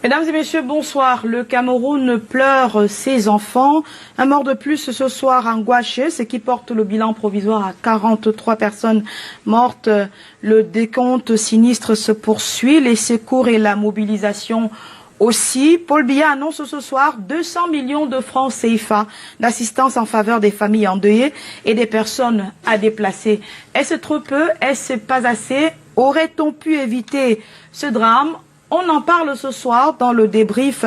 Mesdames et messieurs, bonsoir. Le Cameroun pleure ses enfants. Un mort de plus ce soir en Gouaché, ce qui porte le bilan provisoire à 43 personnes mortes. Le décompte sinistre se poursuit. Les secours et la mobilisation aussi. Paul Biya annonce ce soir 200 millions de francs CFA d'assistance en faveur des familles endeuillées et des personnes à déplacer. Est-ce trop peu? Est-ce pas assez? Aurait-on pu éviter ce drame? On en parle ce soir dans le débrief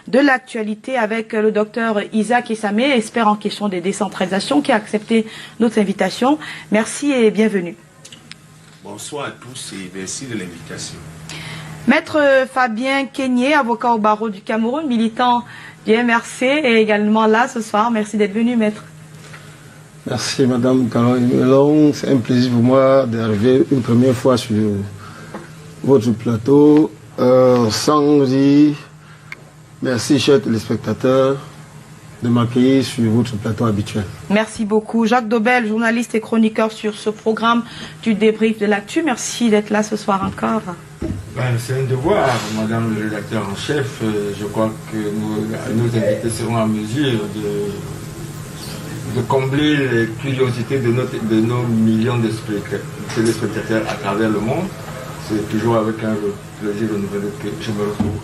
de l'actualité avec le docteur Isaac Essamé, expert en question des décentralisations, qui a accepté notre invitation. Merci et bienvenue. Bonsoir à tous et merci de l'invitation. Maître Fabien Kenyé, avocat au barreau du Cameroun, militant du MRC, est également là ce soir. Merci d'être venu, maître. Merci, Madame Caroline Melon. C'est un plaisir pour moi d'arriver une première fois sur votre plateau. Sans dire merci, chers téléspectateurs, de m'accueillir sur votre plateau habituel. Merci beaucoup. Jacques Dobel, journaliste et chroniqueur sur ce programme du débrief de l'actu. Merci d'être là ce soir encore. C'est un devoir, Madame le rédacteur en chef. Je crois que nos invités seront en mesure de combler les curiosités de nos millions de téléspectateurs à travers le monde. C'est toujours avec un plaisir renouvelé que je me retrouve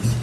ici.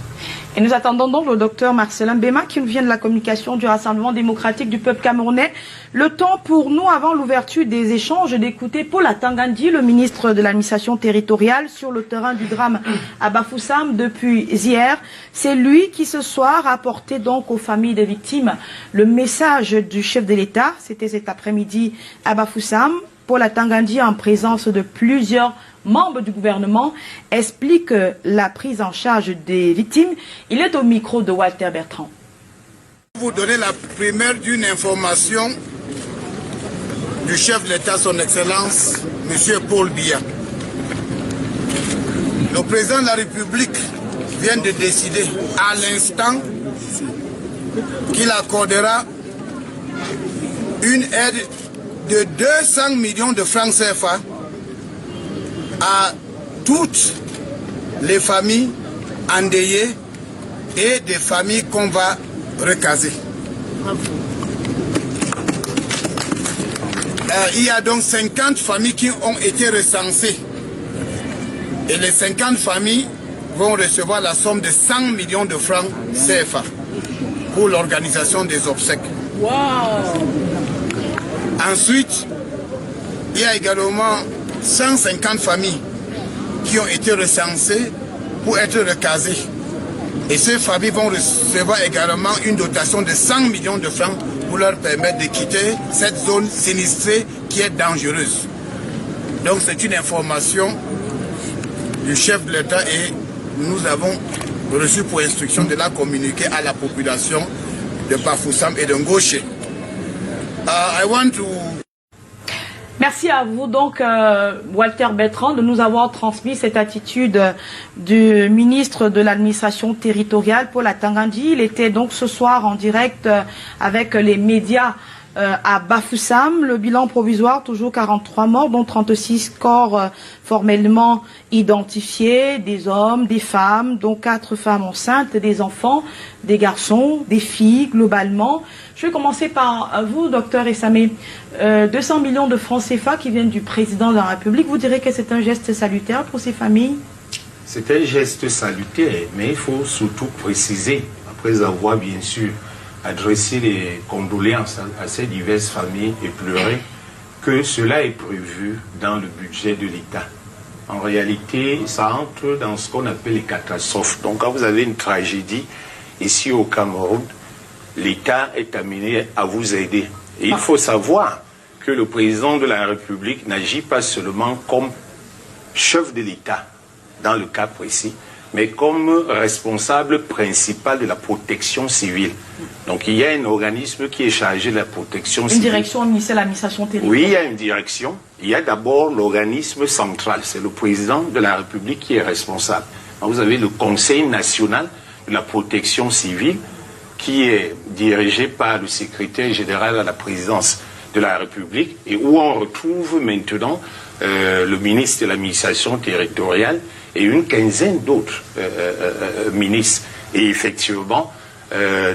Et nous attendons donc le docteur Marcelin Béma qui nous vient de la communication du Rassemblement démocratique du peuple camerounais. Le temps pour nous, avant l'ouverture des échanges, d'écouter Paul Atangandi, le ministre de l'administration territoriale, sur le terrain du drame à Bafoussam depuis hier. C'est lui qui ce soir a apporté donc aux familles des victimes le message du chef de l'État. C'était cet après-midi à Bafoussam. Paul Atangandi, en présence de plusieurs membres du gouvernement, explique la prise en charge des victimes. Il est au micro de Walter Bertrand. Je vais vous donner la première d'une information du chef de l'État, son Excellence, M. Paul Biya. Le président de la République vient de décider à l'instant qu'il accordera une aide de 200 millions de francs CFA à toutes les familles endeuillées et des familles qu'on va recaser. Il y a donc 50 familles qui ont été recensées et les 50 familles vont recevoir la somme de 100 millions de francs CFA pour l'organisation des obsèques. Wow. Ensuite, il y a également 150 familles qui ont été recensées pour être recasées. Et ces familles vont recevoir également une dotation de 100 millions de francs pour leur permettre de quitter cette zone sinistrée qui est dangereuse. Donc c'est une information du chef de l'État et nous avons reçu pour instruction de la communiquer à la population de Bafoussam et de Ngouaché. Merci à vous donc, Walter Bertrand, de nous avoir transmis cette attitude du ministre de l'administration territoriale, Paul Atangandi. Il était donc ce soir en direct avec les médias à Bafoussam. Le bilan provisoire, toujours 43 morts, dont 36 corps formellement identifiés, des hommes, des femmes, dont 4 femmes enceintes, des enfants, des garçons, des filles, globalement. Je vais commencer par vous, docteur Essamé. 200 millions de francs CFA qui viennent du président de la République. Vous direz que c'est un geste salutaire pour ces familles? C'est un geste salutaire, mais il faut surtout préciser, après avoir bien sûr adressé les condoléances à ces diverses familles éplorées, que cela est prévu dans le budget de l'État. En réalité, ça entre dans ce qu'on appelle les catastrophes. Donc quand vous avez une tragédie ici au Cameroun, l'État est amené à vous aider. Et il faut savoir que le président de la République n'agit pas seulement comme chef de l'État, dans le cas précis, mais comme responsable principal de la protection civile. Donc il y a un organisme qui est chargé de la protection civile. Une direction au ministère de l'administration territoriale. Oui, il y a une direction. Il y a d'abord l'organisme central. C'est le président de la République qui est responsable. Donc, vous avez le Conseil national de la protection civile qui est dirigé par le secrétaire général à la présidence. de la République et où on retrouve maintenant le ministre de l'administration territoriale et une quinzaine d'autres ministres. Et effectivement,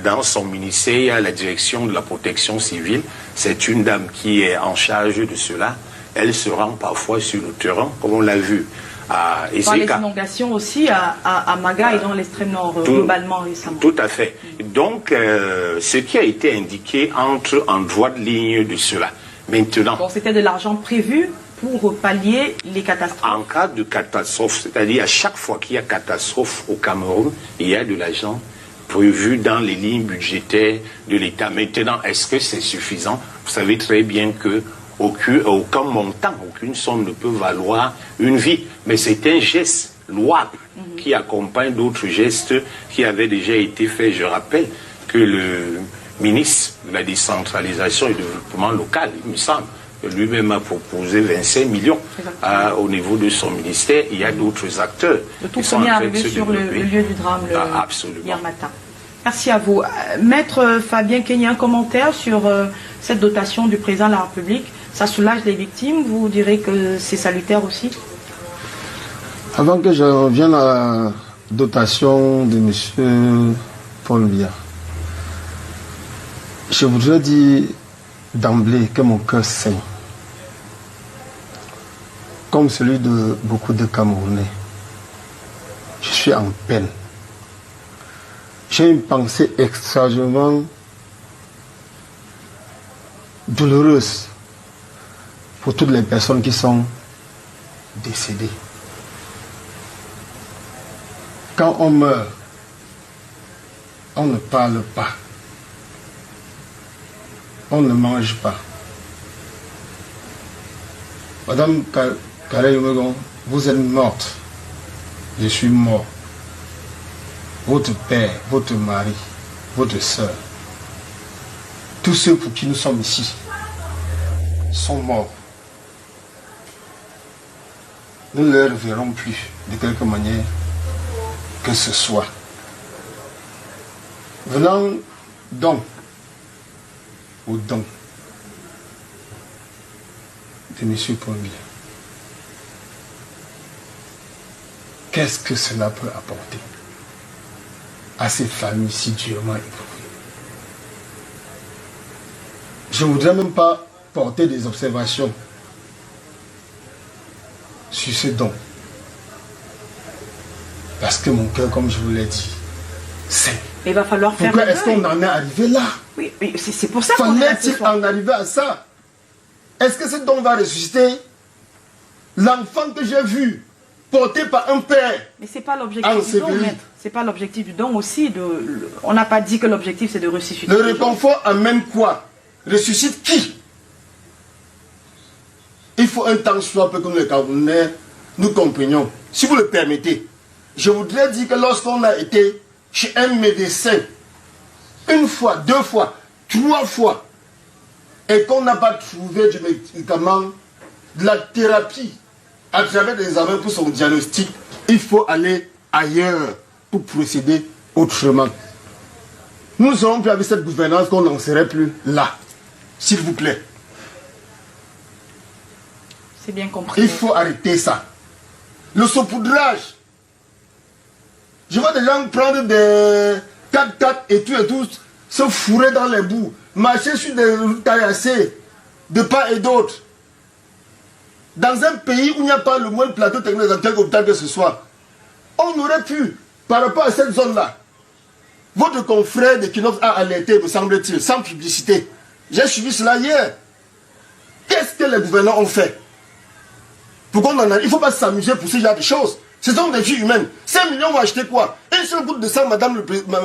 dans son ministère, il y a la direction de la protection civile. C'est une dame qui est en charge de cela. Elle se rend parfois sur le terrain, comme on l'a vu à Ezeka. Par les inondations aussi à Maga et dans l'extrême nord, globalement récemment. Tout à fait. Donc, ce qui a été indiqué entre en droite ligne de cela. Maintenant, donc c'était de l'argent prévu pour pallier les catastrophes. En cas de catastrophe, c'est-à-dire à chaque fois qu'il y a catastrophe au Cameroun, il y a de l'argent prévu dans les lignes budgétaires de l'État. Maintenant, est-ce que c'est suffisant? Vous savez très bien que aucun montant, aucune somme ne peut valoir une vie. Mais c'est un geste louable qui accompagne d'autres gestes qui avaient déjà été faits. Je rappelle que le ministre de la décentralisation et du développement local, il me semble, lui-même a proposé 25 millions au niveau de son ministère. Il y a d'autres acteurs qui sont en train de se sur le lieu du drame hier matin. Merci à vous. Maître Fabien Kenya, un commentaire sur cette dotation du président de la République. Ça soulage les victimes, vous direz que c'est salutaire aussi? Avant que je revienne à la dotation de M. Paul Biya, je voudrais dire d'emblée que mon cœur saigne, comme celui de beaucoup de Camerounais. Je suis en peine. J'ai une pensée extrêmement douloureuse pour toutes les personnes qui sont décédées. Quand on meurt, on ne parle pas. On ne mange pas. Madame Kalayomegon, vous êtes morte. Je suis mort. Votre père, votre mari, votre soeur, tous ceux pour qui nous sommes ici sont morts. Nous ne les reverrons plus de quelque manière que ce soit. Venons donc au don de M. Paul Biya. Qu'est-ce que cela peut apporter à ces familles si durement éprouvées? Je ne voudrais même pas porter des observations sur ce don. Parce que mon cœur, comme je vous l'ai dit, c'est... Il va falloir faire... Pourquoi est-ce qu'on en est arrivé là? Oui, c'est pour ça qu'on est... Fallait-il en arriver à ça? Est-ce que ce don va ressusciter l'enfant que j'ai vu porté par un père? Mais c'est pas l'objectif du don, maître. C'est pas l'objectif du don aussi. On n'a pas dit que l'objectif c'est de ressusciter. Le réconfort amène quoi? Ressuscite qui? Il faut un temps soit peu que nous les Camerounais nous comprenions. Si vous le permettez, je voudrais dire que lorsqu'on a été chez un médecin, une fois, deux fois, trois fois, et qu'on n'a pas trouvé du médicament, de la thérapie, à travers des examens pour son diagnostic, il faut aller ailleurs pour procéder autrement. Nous n'aurons plus avec cette gouvernance qu'on n'en serait plus là. S'il vous plaît. C'est bien compris. Il faut arrêter ça. Le saupoudrage. Je vois des gens prendre des 4x4 et tout, se fourrer dans les bouts, marcher sur des routes taillassées, de part et d'autre. Dans un pays où il n'y a pas le moins de plateau technique dans quelque hôpital que ce soit, on aurait pu, par rapport à cette zone-là, votre confrère de Kinox a alerté, me semble-t-il, sans publicité. J'ai suivi cela hier. Qu'est-ce que les gouvernants ont fait? Pourquoi on en a... Il ne faut pas s'amuser pour ce genre de choses. Ce sont des vies humaines. 5 millions vont acheter quoi? Une seule goutte de sang, madame le président,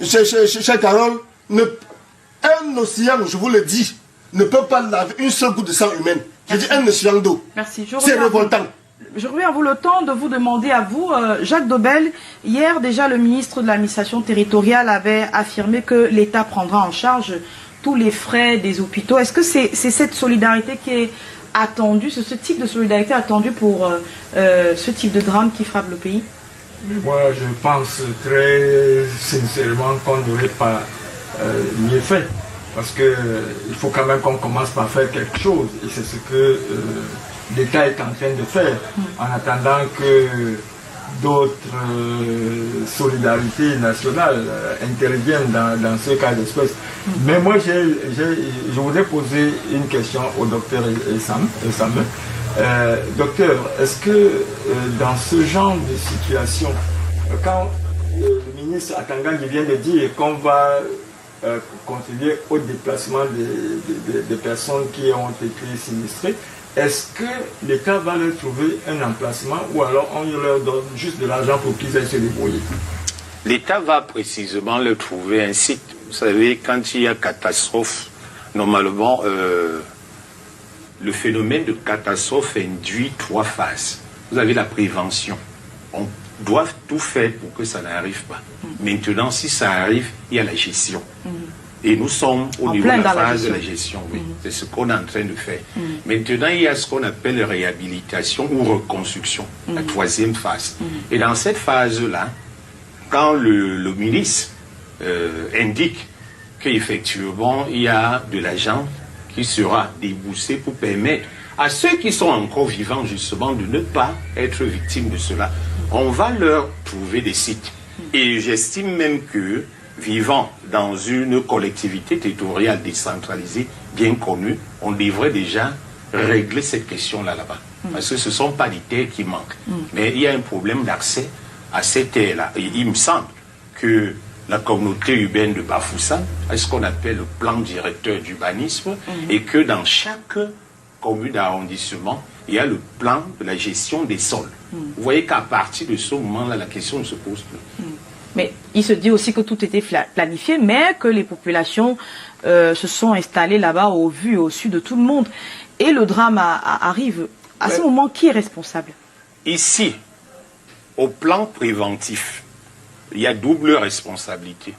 chère Carole, un océan, je vous le dis, ne peut pas laver une seule goutte de sang humaine. Je dis un océan d'eau. Merci. C'est révoltant. Je reviens à vous le temps de vous demander à vous, Jacques Dobel, hier déjà le ministre de l'administration territoriale avait affirmé que l'État prendra en charge tous les frais des hôpitaux. Est-ce que c'est cette solidarité qui est attendue, ce type de solidarité attendu pour ce type de drame qui frappe le pays? Moi, je pense très sincèrement qu'on n'aurait pas mieux fait. parce que il faut quand même qu'on commence par faire quelque chose, et c'est ce que l'État est en train de faire, en attendant que d'autres solidarités nationales interviennent dans ce cas d'espèce. Mais moi, je voudrais poser une question au docteur Essam. Docteur, est-ce que dans ce genre de situation, quand le ministre Atangangi vient de dire qu'on va contribuer au déplacement des personnes qui ont été sinistrées, est-ce que l'État va leur trouver un emplacement ou alors on leur donne juste de l'argent pour qu'ils aillent se débrouiller? L'État va précisément leur trouver un site. Vous savez, quand il y a catastrophe, normalement, le phénomène de catastrophe induit 3 phases. Vous avez la prévention. On doit tout faire pour que ça n'arrive pas. Maintenant, si ça arrive, il y a la gestion. Et nous sommes au niveau de la phase de la gestion, oui. C'est ce qu'on est en train de faire. Maintenant, il y a ce qu'on appelle réhabilitation ou reconstruction, la 3e phase. Et dans cette phase-là, quand le ministre indique qu'effectivement, il y a de l'argent qui sera déboursé pour permettre à ceux qui sont encore vivants, justement, de ne pas être victimes de cela, on va leur trouver des sites. Et j'estime même que vivant dans une collectivité territoriale décentralisée, bien connue, on devrait déjà régler cette question-là là-bas. Parce que ce ne sont pas des terres qui manquent. Mais il y a un problème d'accès à ces terres-là. Et il me semble que la communauté urbaine de Bafoussam a ce qu'on appelle le plan directeur d'urbanisme et que dans chaque commune d'arrondissement, il y a le plan de la gestion des sols. Vous voyez qu'à partir de ce moment-là, la question ne se pose plus. Mais il se dit aussi que tout était planifié, mais que les populations se sont installées là-bas au vu et au su de tout le monde. Et le drame arrive. À ce moment, qui est responsable? Ici, au plan préventif, il y a double responsabilité.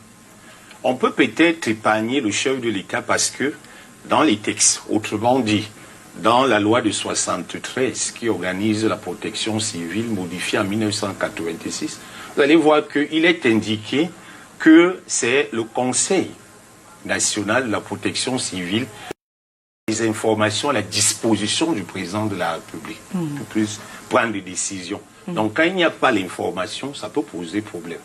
On peut peut-être épargner le chef de l'État parce que dans les textes, autrement dit, dans la loi de 73 qui organise la protection civile modifiée en 1986, vous allez voir qu'il est indiqué que c'est le Conseil national de la protection civile les informations à la disposition du président de la République pour plus prendre des décisions. Donc quand il n'y a pas l'information, ça peut poser problème.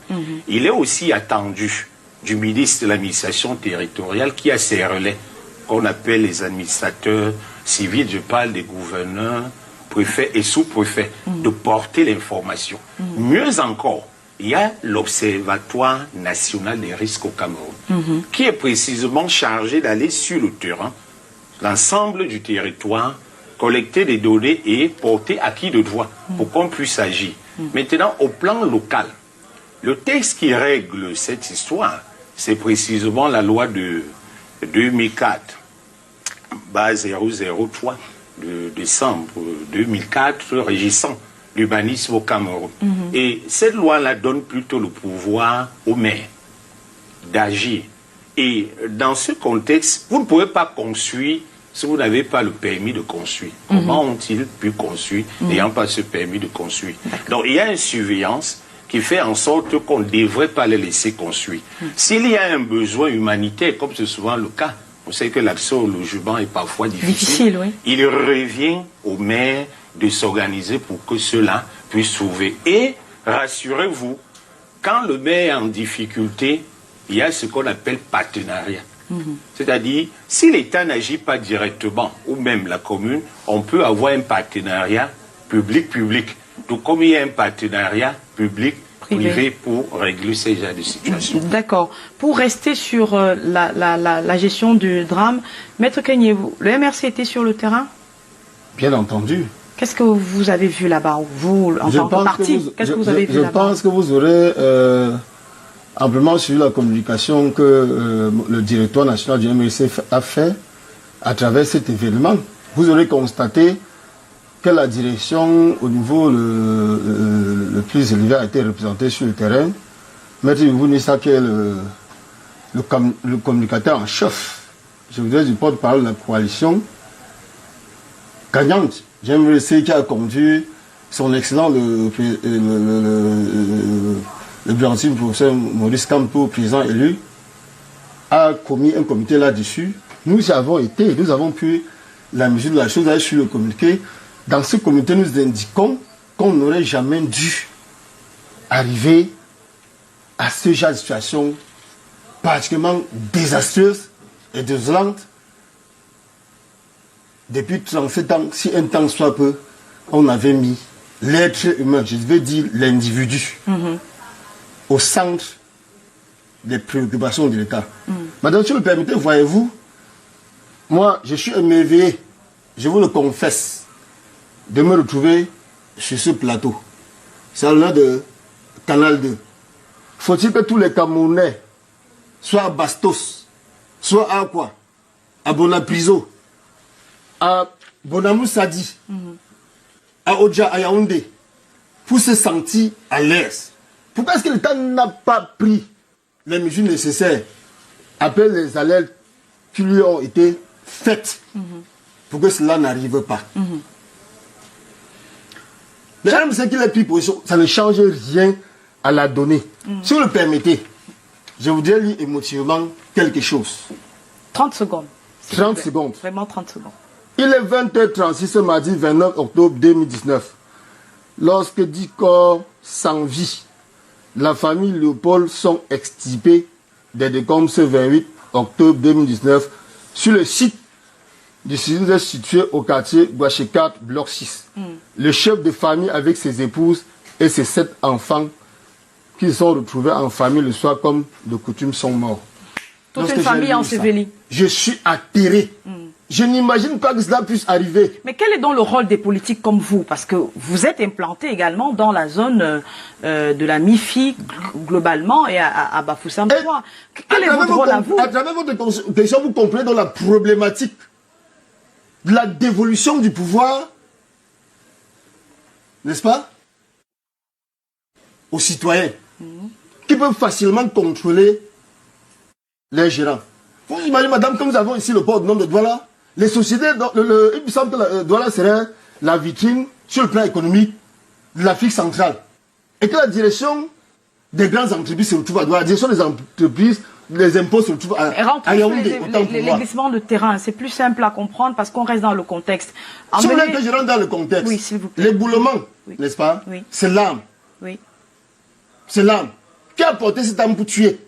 Il est aussi attendu du ministre de l'administration territoriale qui a ses relais qu'on appelle les administrateurs civils, je parle des gouverneurs, préfets et sous-préfets, de porter l'information. Mieux encore, il y a l'Observatoire national des risques au Cameroun, qui est précisément chargé d'aller sur le terrain, l'ensemble du territoire, collecter des données et porter à qui de droit pour qu'on puisse agir. Maintenant, au plan local, le texte qui règle cette histoire, c'est précisément la loi de 2004, base 003 de décembre 2004, régissant l'urbanisme au Cameroun. Et cette loi-là donne plutôt le pouvoir aux maires d'agir. Et dans ce contexte, vous ne pouvez pas construire si vous n'avez pas le permis de construire. Comment ont-ils pu construire n'ayant pas ce permis de construire? Donc il y a une surveillance qui fait en sorte qu'on ne devrait pas les laisser construire. S'il y a un besoin humanitaire, comme c'est souvent le cas, vous savez que l'accès au logement est parfois difficile, oui. Il revient aux maires de s'organiser pour que cela puisse trouver. Et rassurez-vous, quand le maire est en difficulté, il y a ce qu'on appelle partenariat. C'est-à-dire, si l'État n'agit pas directement, ou même la commune, on peut avoir un partenariat public-public. Tout comme il y a un partenariat public-privé pour régler ces genres de situations. D'accord. Pour rester sur la gestion du drame, Maître Kenyevou, le MRC était sur le terrain? Bien entendu. Qu'est-ce que vous avez vu là-bas, vous, en tant que parti? Qu'est-ce que vous avez vu là-bas? Je pense que vous aurez amplement suivi la communication que le directoire national du MRC a fait à travers cet événement. Vous aurez constaté que la direction au niveau le plus élevé a été représentée sur le terrain. Maître Younissa, qui est le communicateur en chef, je voudrais du porte-parole de la coalition gagnante, GMRC, qui a conduit son excellent le brillantissime professeur Maurice Kamto, président élu, a commis un comité là-dessus. Nous avons été, nous avons pris la mesure de la chose, sur le communiqué. Dans ce comité, nous indiquons qu'on n'aurait jamais dû arriver à ce genre de situation particulièrement désastreuse et désolante. Depuis 37 ans, si un temps soit peu, on avait mis l'être humain, je veux dire l'individu, au centre des préoccupations de l'État. Madame, si vous le permettez, voyez-vous, moi, je suis émerveillé, je vous le confesse, de me retrouver sur ce plateau. C'est à l'heure de Canal 2. Faut-il que tous les Camerounais soient à Bastos, soit à quoi? À Bonapriso, à Bonamou Sadi, à Odja, à Yaoundé, pour se sentir à l'aise? Pourquoi est-ce que l'État n'a pas pris les mesures nécessaires après les alertes qui lui ont été faites pour que cela n'arrive pas? Mais même ce qu'il a pris position, ça ne change rien à la donnée. Si vous le permettez, je voudrais lire émotivement quelque chose. 30 secondes. 30 secondes. Vraiment 30 secondes. Il est 20h36 ce mardi 29 octobre 2019. Lorsque 10 corps sans vie, la famille Léopold sont extirpés des décombres ce 28 octobre 2019 sur le site du CISUS situé au quartier Gouaché 4, bloc 6. Le chef de famille avec ses épouses et ses 7 enfants qui se sont retrouvés en famille le soir comme de coutume sont morts. Toute une famille ensevelie. Je suis atterré. Je n'imagine pas que cela puisse arriver. Mais quel est donc le rôle des politiques comme vous? Parce que vous êtes implanté également dans la zone de la MIFI globalement et à Bafoussam 3. Quel est votre rôle à vous? À travers votre question, vous comprenez dans la problématique de la dévolution du pouvoir, n'est-ce pas, aux citoyens, qui peuvent facilement contrôler les gérants. Vous imaginez, madame, comme nous avons ici le port du nom de Douala, les sociétés, il me semble que Douala serait la vitrine sur le plan économique de l'Afrique centrale. Et que la direction des grandes entreprises se retrouve à Douala, la direction des entreprises, les impôts se retrouvent à Yaoundé. Les glissements de terrain, c'est plus simple à comprendre parce qu'on reste dans le contexte. Si vous voulez que je rentre dans le contexte, oui, s'il vous plaît. L'éboulement, n'est-ce pas, c'est l'arme. Oui. C'est l'arme. Qui a porté cette arme pour tuer?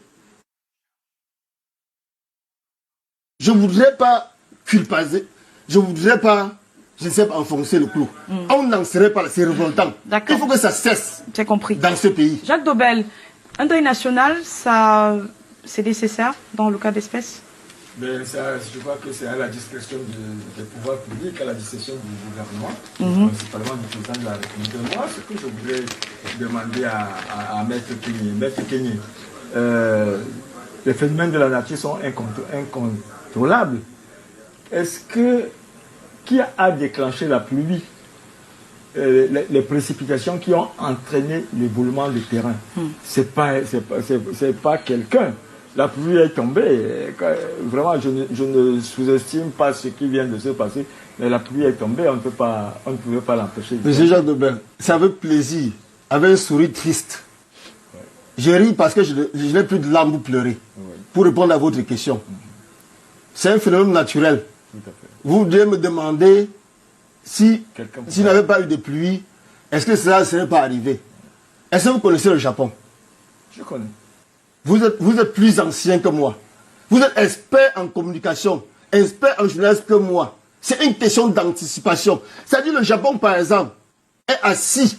Je ne voudrais pas culpabiliser, je ne voudrais pas, je ne sais pas, enfoncer le clou. On n'en serait pas là, c'est révoltant. Il faut que ça cesse. J'ai compris. Dans ce pays. Jacques Dobel, un deuil national, ça, c'est nécessaire dans le cas d'espèce? Mais ça, je crois que c'est à la discrétion des pouvoirs publics, à la discrétion du gouvernement, principalement du président de la République. Moi, ce que je voudrais demander à Maître Kenyé, les phénomènes de la nature sont incontrôlables. Est-ce que qui a déclenché la pluie, les précipitations qui ont entraîné l'éboulement du terrain? C'est pas quelqu'un. La pluie est tombée. Vraiment, je ne sous-estime pas ce qui vient de se passer, mais la pluie est tombée, on ne pouvait pas l'empêcher. Monsieur Jacques Dobel, c'est avec plaisir, avec un sourire triste. Je ris parce que je n'ai plus de larmes pour pleurer. Pour répondre à votre question. C'est un phénomène naturel. Tout à fait. Vous devez me demander s'il n'y avait pas eu de pluie, est-ce que cela ne serait pas arrivé? Est-ce que vous connaissez le Japon? Je connais. Vous êtes plus ancien que moi. Vous êtes expert en communication, expert en journalisme que moi. C'est une question d'anticipation. C'est-à-dire le Japon, par exemple, est assis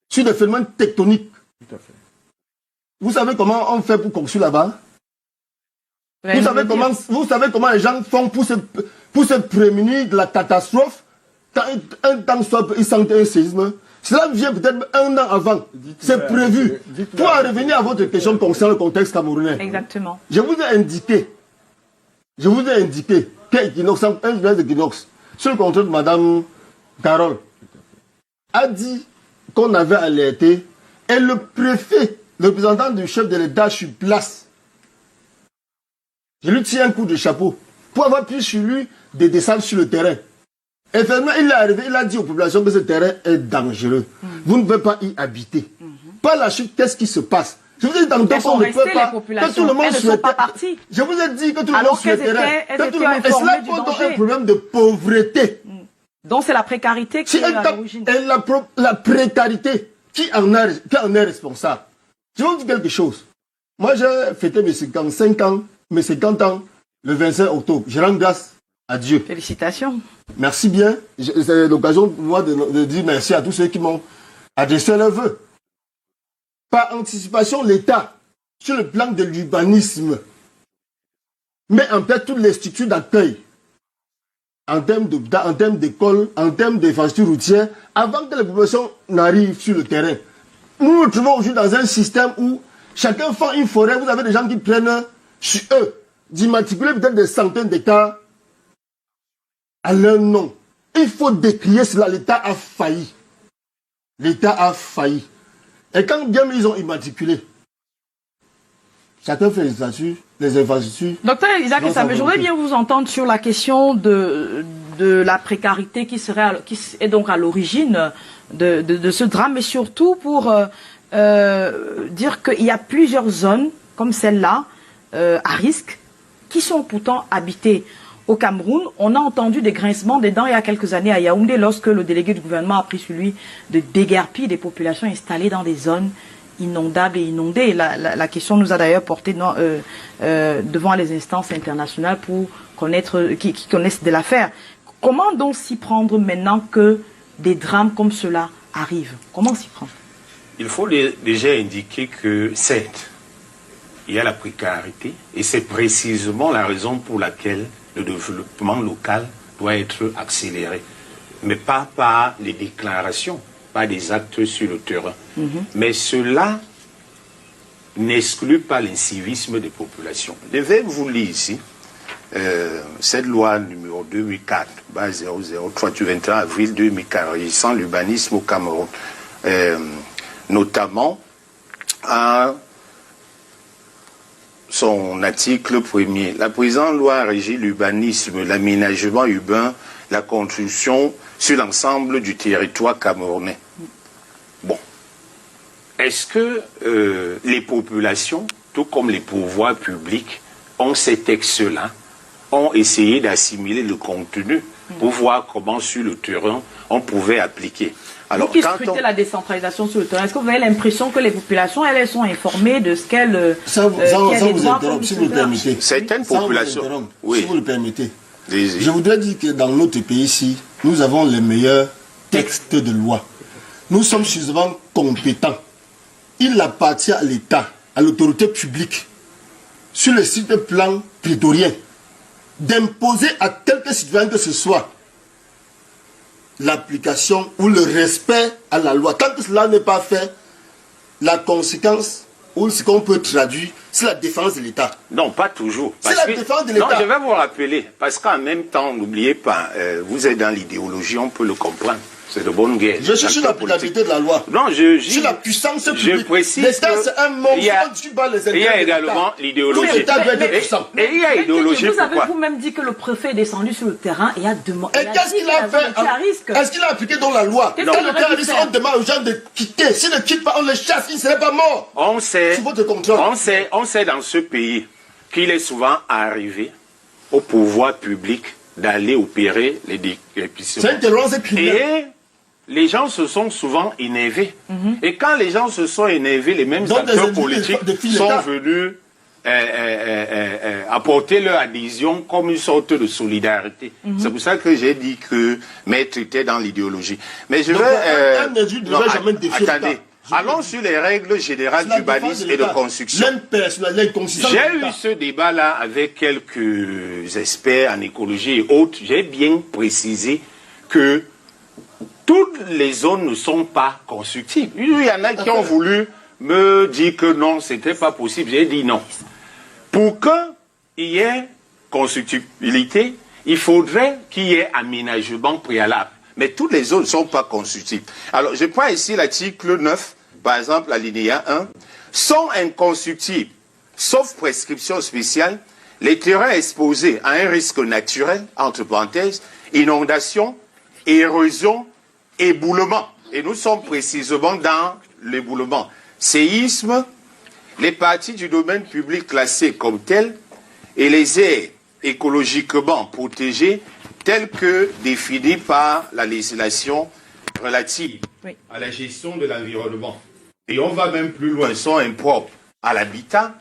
sur des phénomènes tectoniques. Tout à fait. Vous savez comment on fait pour construire là-bas? Vous savez comment les gens font pour se prémunir de la catastrophe quand un temps soit ils sentent un séisme? Cela vient peut-être un an avant. C'est prévu. Pour en revenir à votre question concernant le contexte camerounais. Exactement. Je vous ai indiqué qu'Equinox, un journaliste d'Equinox, sur le contrôle de Mme Carole, a dit qu'on avait alerté et le préfet, le représentant du chef de l'État sur place, je lui tiens un coup de chapeau pour avoir pris sur lui de descendre sur le terrain. Et finalement, il est arrivé, il a dit aux populations que ce terrain est dangereux. Vous ne pouvez pas y habiter. Par la suite, qu'est-ce qui se passe? Je vous ai dit tantôt qu'on ne peut pas. Que tout le monde souhaitait. Je vous ai dit que tout le monde souhaiterait. Et cela pose un problème de pauvreté. Donc c'est la précarité qui est à l'origine. Et la précarité, qui en est responsable? Je vais vous dire quelque chose. Moi, j'ai fêté mes 50 ans, le 25 octobre. Je rends grâce à Dieu. Félicitations. Merci bien. C'est l'occasion pour moi de dire merci à tous ceux qui m'ont adressé leurs vœux. Par anticipation, l'État, sur le plan de l'urbanisme, met en place toutes les structures d'accueil, en termes d'école, en termes d'infrastructures routières, avant que les populations n'arrivent sur le terrain. Nous nous trouvons aujourd'hui dans un système où chacun fait une forêt, vous avez des gens qui prennent sur eux d'immatriculer peut-être des centaines d'hectares à leur nom. Il faut décrier cela. L'État a failli. L'État a failli. Et quand bien ils ont immatriculé, chacun fait les infrastructures. Docteur Isaac Essame, je voudrais bien vous entendre sur la question de la précarité qui est donc à l'origine de ce drame, mais surtout pour dire qu'il y a plusieurs zones comme celle-là, à risque, qui sont pourtant habitées. Au Cameroun, on a entendu des grincements des dents il y a quelques années à Yaoundé lorsque le délégué du gouvernement a pris celui de déguerpir des populations installées dans des zones inondables et inondées. La question nous a d'ailleurs porté devant les instances internationales pour qui connaissent de l'affaire. Comment donc s'y prendre maintenant que des drames comme cela arrivent? Comment s'y prendre? Il faut déjà indiquer que certes, il y a la précarité et c'est précisément la raison pour laquelle le développement local doit être accéléré, mais pas par les déclarations, pas des actes sur le terrain. Mais cela n'exclut pas l'incivisme des populations. Je vais vous lire ici cette loi numéro 2004-003 du 21 avril 2004 régissant l'urbanisme au Cameroun, notamment à son article 1er. La présente loi régit l'urbanisme, l'aménagement urbain, la construction sur l'ensemble du territoire camerounais. Bon. Est-ce que les populations, tout comme les pouvoirs publics, ont ces textes-là, ont essayé d'assimiler le contenu pour voir comment sur le terrain on pouvait appliquer? Alors, vous qui scrutez la décentralisation sur le terrain, est-ce que vous avez l'impression que les populations, elles sont informées de ce qu'elles... Ça vous interrompt, si vous le permettez. Certaines populations, si vous le permettez. Je voudrais dire que dans notre pays ici, nous avons les meilleurs textes de loi. Nous sommes suffisamment compétents. Il appartient à l'État, à l'autorité publique, sur le site plan prétorien, d'imposer à quelque citoyen que ce soit l'application ou le respect à la loi. Tant que cela n'est pas fait, la conséquence, ou ce qu'on peut traduire, c'est la défense de l'État. Non, pas toujours. C'est la défense de l'État. Non, je vais vous rappeler, parce qu'en même temps, n'oubliez pas, vous êtes dans l'idéologie, on peut le comprendre. C'est de bonne guerre. Je suis sur l'applicabilité de la loi. Non, sur la puissance publique. Je précise l'État, c'est un monstre. Il y a également l'idéologie. Et il y a l'idéologie. Vous avez vous-même dit que le préfet est descendu sur le terrain et a demandé. Et qu'est-ce qu'il a fait? Est-ce qu'il a appliqué dans la loi? Quand le terroriste, on demande aux gens de quitter. S'ils ne quittent pas, on les chasse, ils ne seraient pas morts. On sait dans ce pays qu'il est souvent arrivé au pouvoir public d'aller opérer les déguerpissements. C'est une terroriste criminelle. Les gens se sont souvent énervés. Et quand les gens se sont énervés, les mêmes acteurs politiques sont venus apporter leur adhésion comme une sorte de solidarité. C'est pour ça que j'ai dit que Maître était dans l'idéologie. Mais je vais... attendez. Allons sur les règles générales d'urbanisme et de construction. J'ai eu ce débat-là avec quelques experts en écologie et autres. J'ai bien précisé que toutes les zones ne sont pas constructibles. Il y en a qui ont voulu me dire que non, c'était pas possible. J'ai dit non. Pour qu'il y ait constructibilité, il faudrait qu'il y ait aménagement préalable. Mais toutes les zones ne sont pas constructibles. Alors, je prends ici l'article 9, par exemple, l'alinéa 1. Sont inconstructibles, sauf prescription spéciale, les terrains exposés à un risque naturel, entre parenthèses, inondation, érosion, éboulement. Et nous sommes précisément dans l'éboulement. Séisme, les parties du domaine public classées comme telles et les aires écologiquement protégées telles que définies par la législation relative à la gestion de l'environnement. Et on va même plus loin, sont impropres à l'habitat,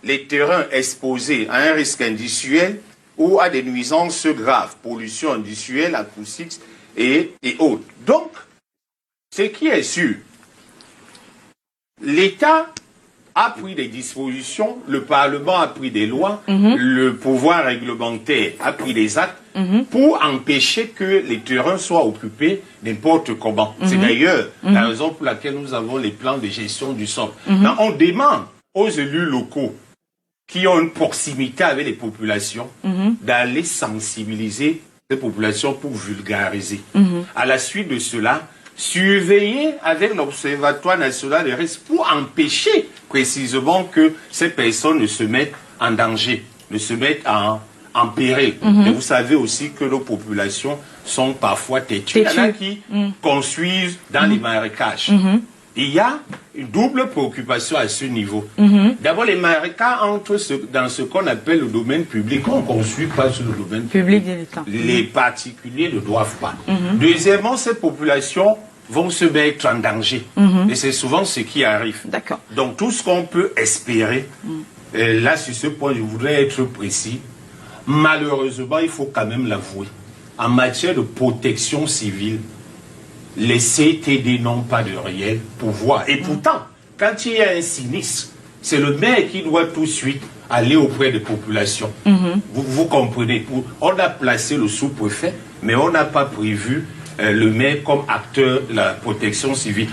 les terrains exposés à un risque industriel ou à des nuisances graves, pollution industrielle, acoustique et autres. Donc, ce qui est sûr, l'État a pris des dispositions, le Parlement a pris des lois, le pouvoir réglementaire a pris des actes pour empêcher que les terrains soient occupés n'importe comment. C'est d'ailleurs la raison pour laquelle nous avons les plans de gestion du sol. On demande aux élus locaux qui ont une proximité avec les populations d'aller sensibiliser les populations pour vulgariser. À la suite de cela, surveiller avec l'Observatoire national des risques pour empêcher précisément que ces personnes ne se mettent en danger, ne se mettent en péril. Et vous savez aussi que nos populations sont parfois têtues. Il y en a qui construisent dans les marécages. Il y a une double préoccupation à ce niveau. D'abord, les marécages entrent dans ce qu'on appelle le domaine public. On ne construit pas sur le domaine public. Les particuliers ne doivent pas. Deuxièmement, ces populations vont se mettre en danger. Et c'est souvent ce qui arrive. Donc, tout ce qu'on peut espérer, là, sur ce point, je voudrais être précis. Malheureusement, il faut quand même l'avouer. En matière de protection civile, les CTD n'ont pas de réel pouvoir. Et pourtant, quand il y a un sinistre, c'est le maire qui doit tout de suite aller auprès des populations. Vous comprenez, on a placé le sous-préfet, mais on n'a pas prévu le maire comme acteur de la protection civile.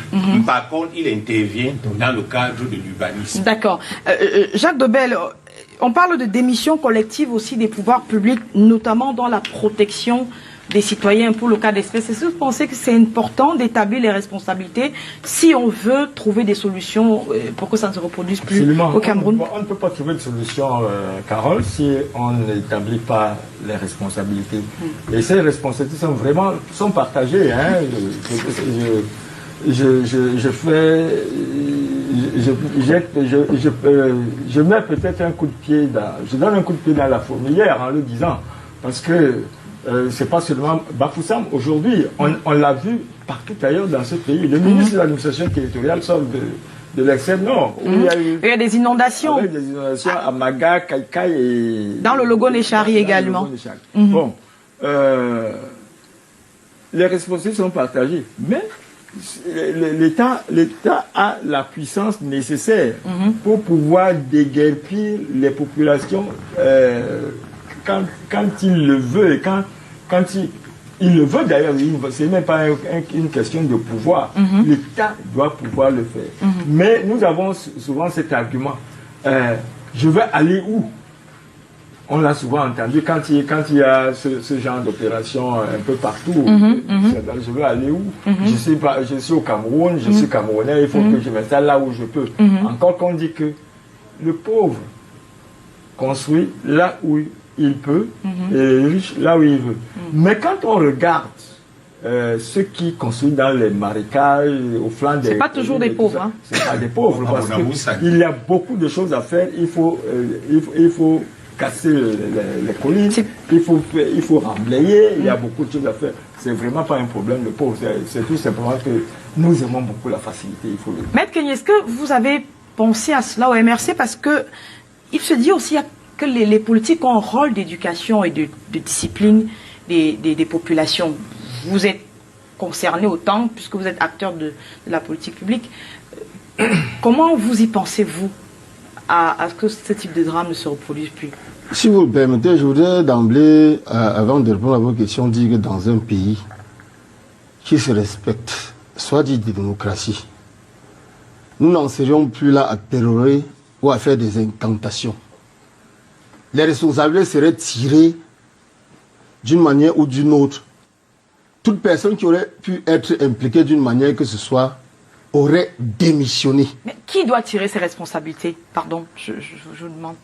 Par contre, il intervient dans le cadre de l'urbanisme. D'accord. Jacques Dobel, on parle de démission collective aussi des pouvoirs publics, notamment dans la protection des citoyens pour le cas d'espèce. Est-ce que vous pensez que c'est important d'établir les responsabilités si on veut trouver des solutions pour que ça ne se reproduise plus au Cameroun? On ne peut pas trouver de solution, Carole, si on n'établit pas les responsabilités. Et ces responsabilités sont vraiment partagées. Hein. Je mets peut-être un coup de pied je donne un coup de pied dans la fourmilière en le disant, parce que c'est pas seulement Bafoussam. Aujourd'hui, on l'a vu partout ailleurs dans ce pays. Le ministre de l'administration territoriale sort de l'extrême nord. Où il y a des inondations. Avec des inondations à Maga, Kaikai et... Dans le Logo-Nechari également. Bon, les responsabilités sont partagées. Mais l'État a la puissance nécessaire pour pouvoir déguerpir les populations quand il le veut, et quand il le veut d'ailleurs, ce n'est même pas une question de pouvoir. L'État doit pouvoir le faire. Mais nous avons souvent cet argument. Je veux aller où? On l'a souvent entendu quand il y a ce genre d'opération un peu partout. Je veux aller où? Je suis au Cameroun, je suis Camerounais, il faut que je m'installe là où je peux. Encore qu'on dit que le pauvre construit là où il peut, et les riches là où il veut. Mais quand on regarde ceux qui construisent dans les marécages, au flanc des... C'est pas toujours des pauvres. C'est pas des pauvres, parce qu'il y a beaucoup de choses à faire. Il faut casser les collines, il faut remblayer, il y a beaucoup de choses à faire. C'est vraiment pas un problème de pauvres. C'est tout simplement que nous aimons beaucoup la facilité. Il faut le... Maître Kenny, est-ce que vous avez pensé à cela au MRC? Parce que il se dit aussi que les politiques ont un rôle d'éducation et de discipline des populations. Vous êtes concerné autant, puisque vous êtes acteur de la politique publique. Comment vous y pensez-vous à ce que ce type de drame ne se reproduise plus? Si vous le permettez, je voudrais d'emblée, avant de répondre à vos questions, dire que dans un pays qui se respecte, soit dit de démocratie, nous n'en serions plus là à pérorer ou à faire des incantations. Les responsabilités seraient tirées d'une manière ou d'une autre. Toute personne qui aurait pu être impliquée d'une manière que ce soit aurait démissionné. Mais qui doit tirer ses responsabilités? Pardon, je vous demande.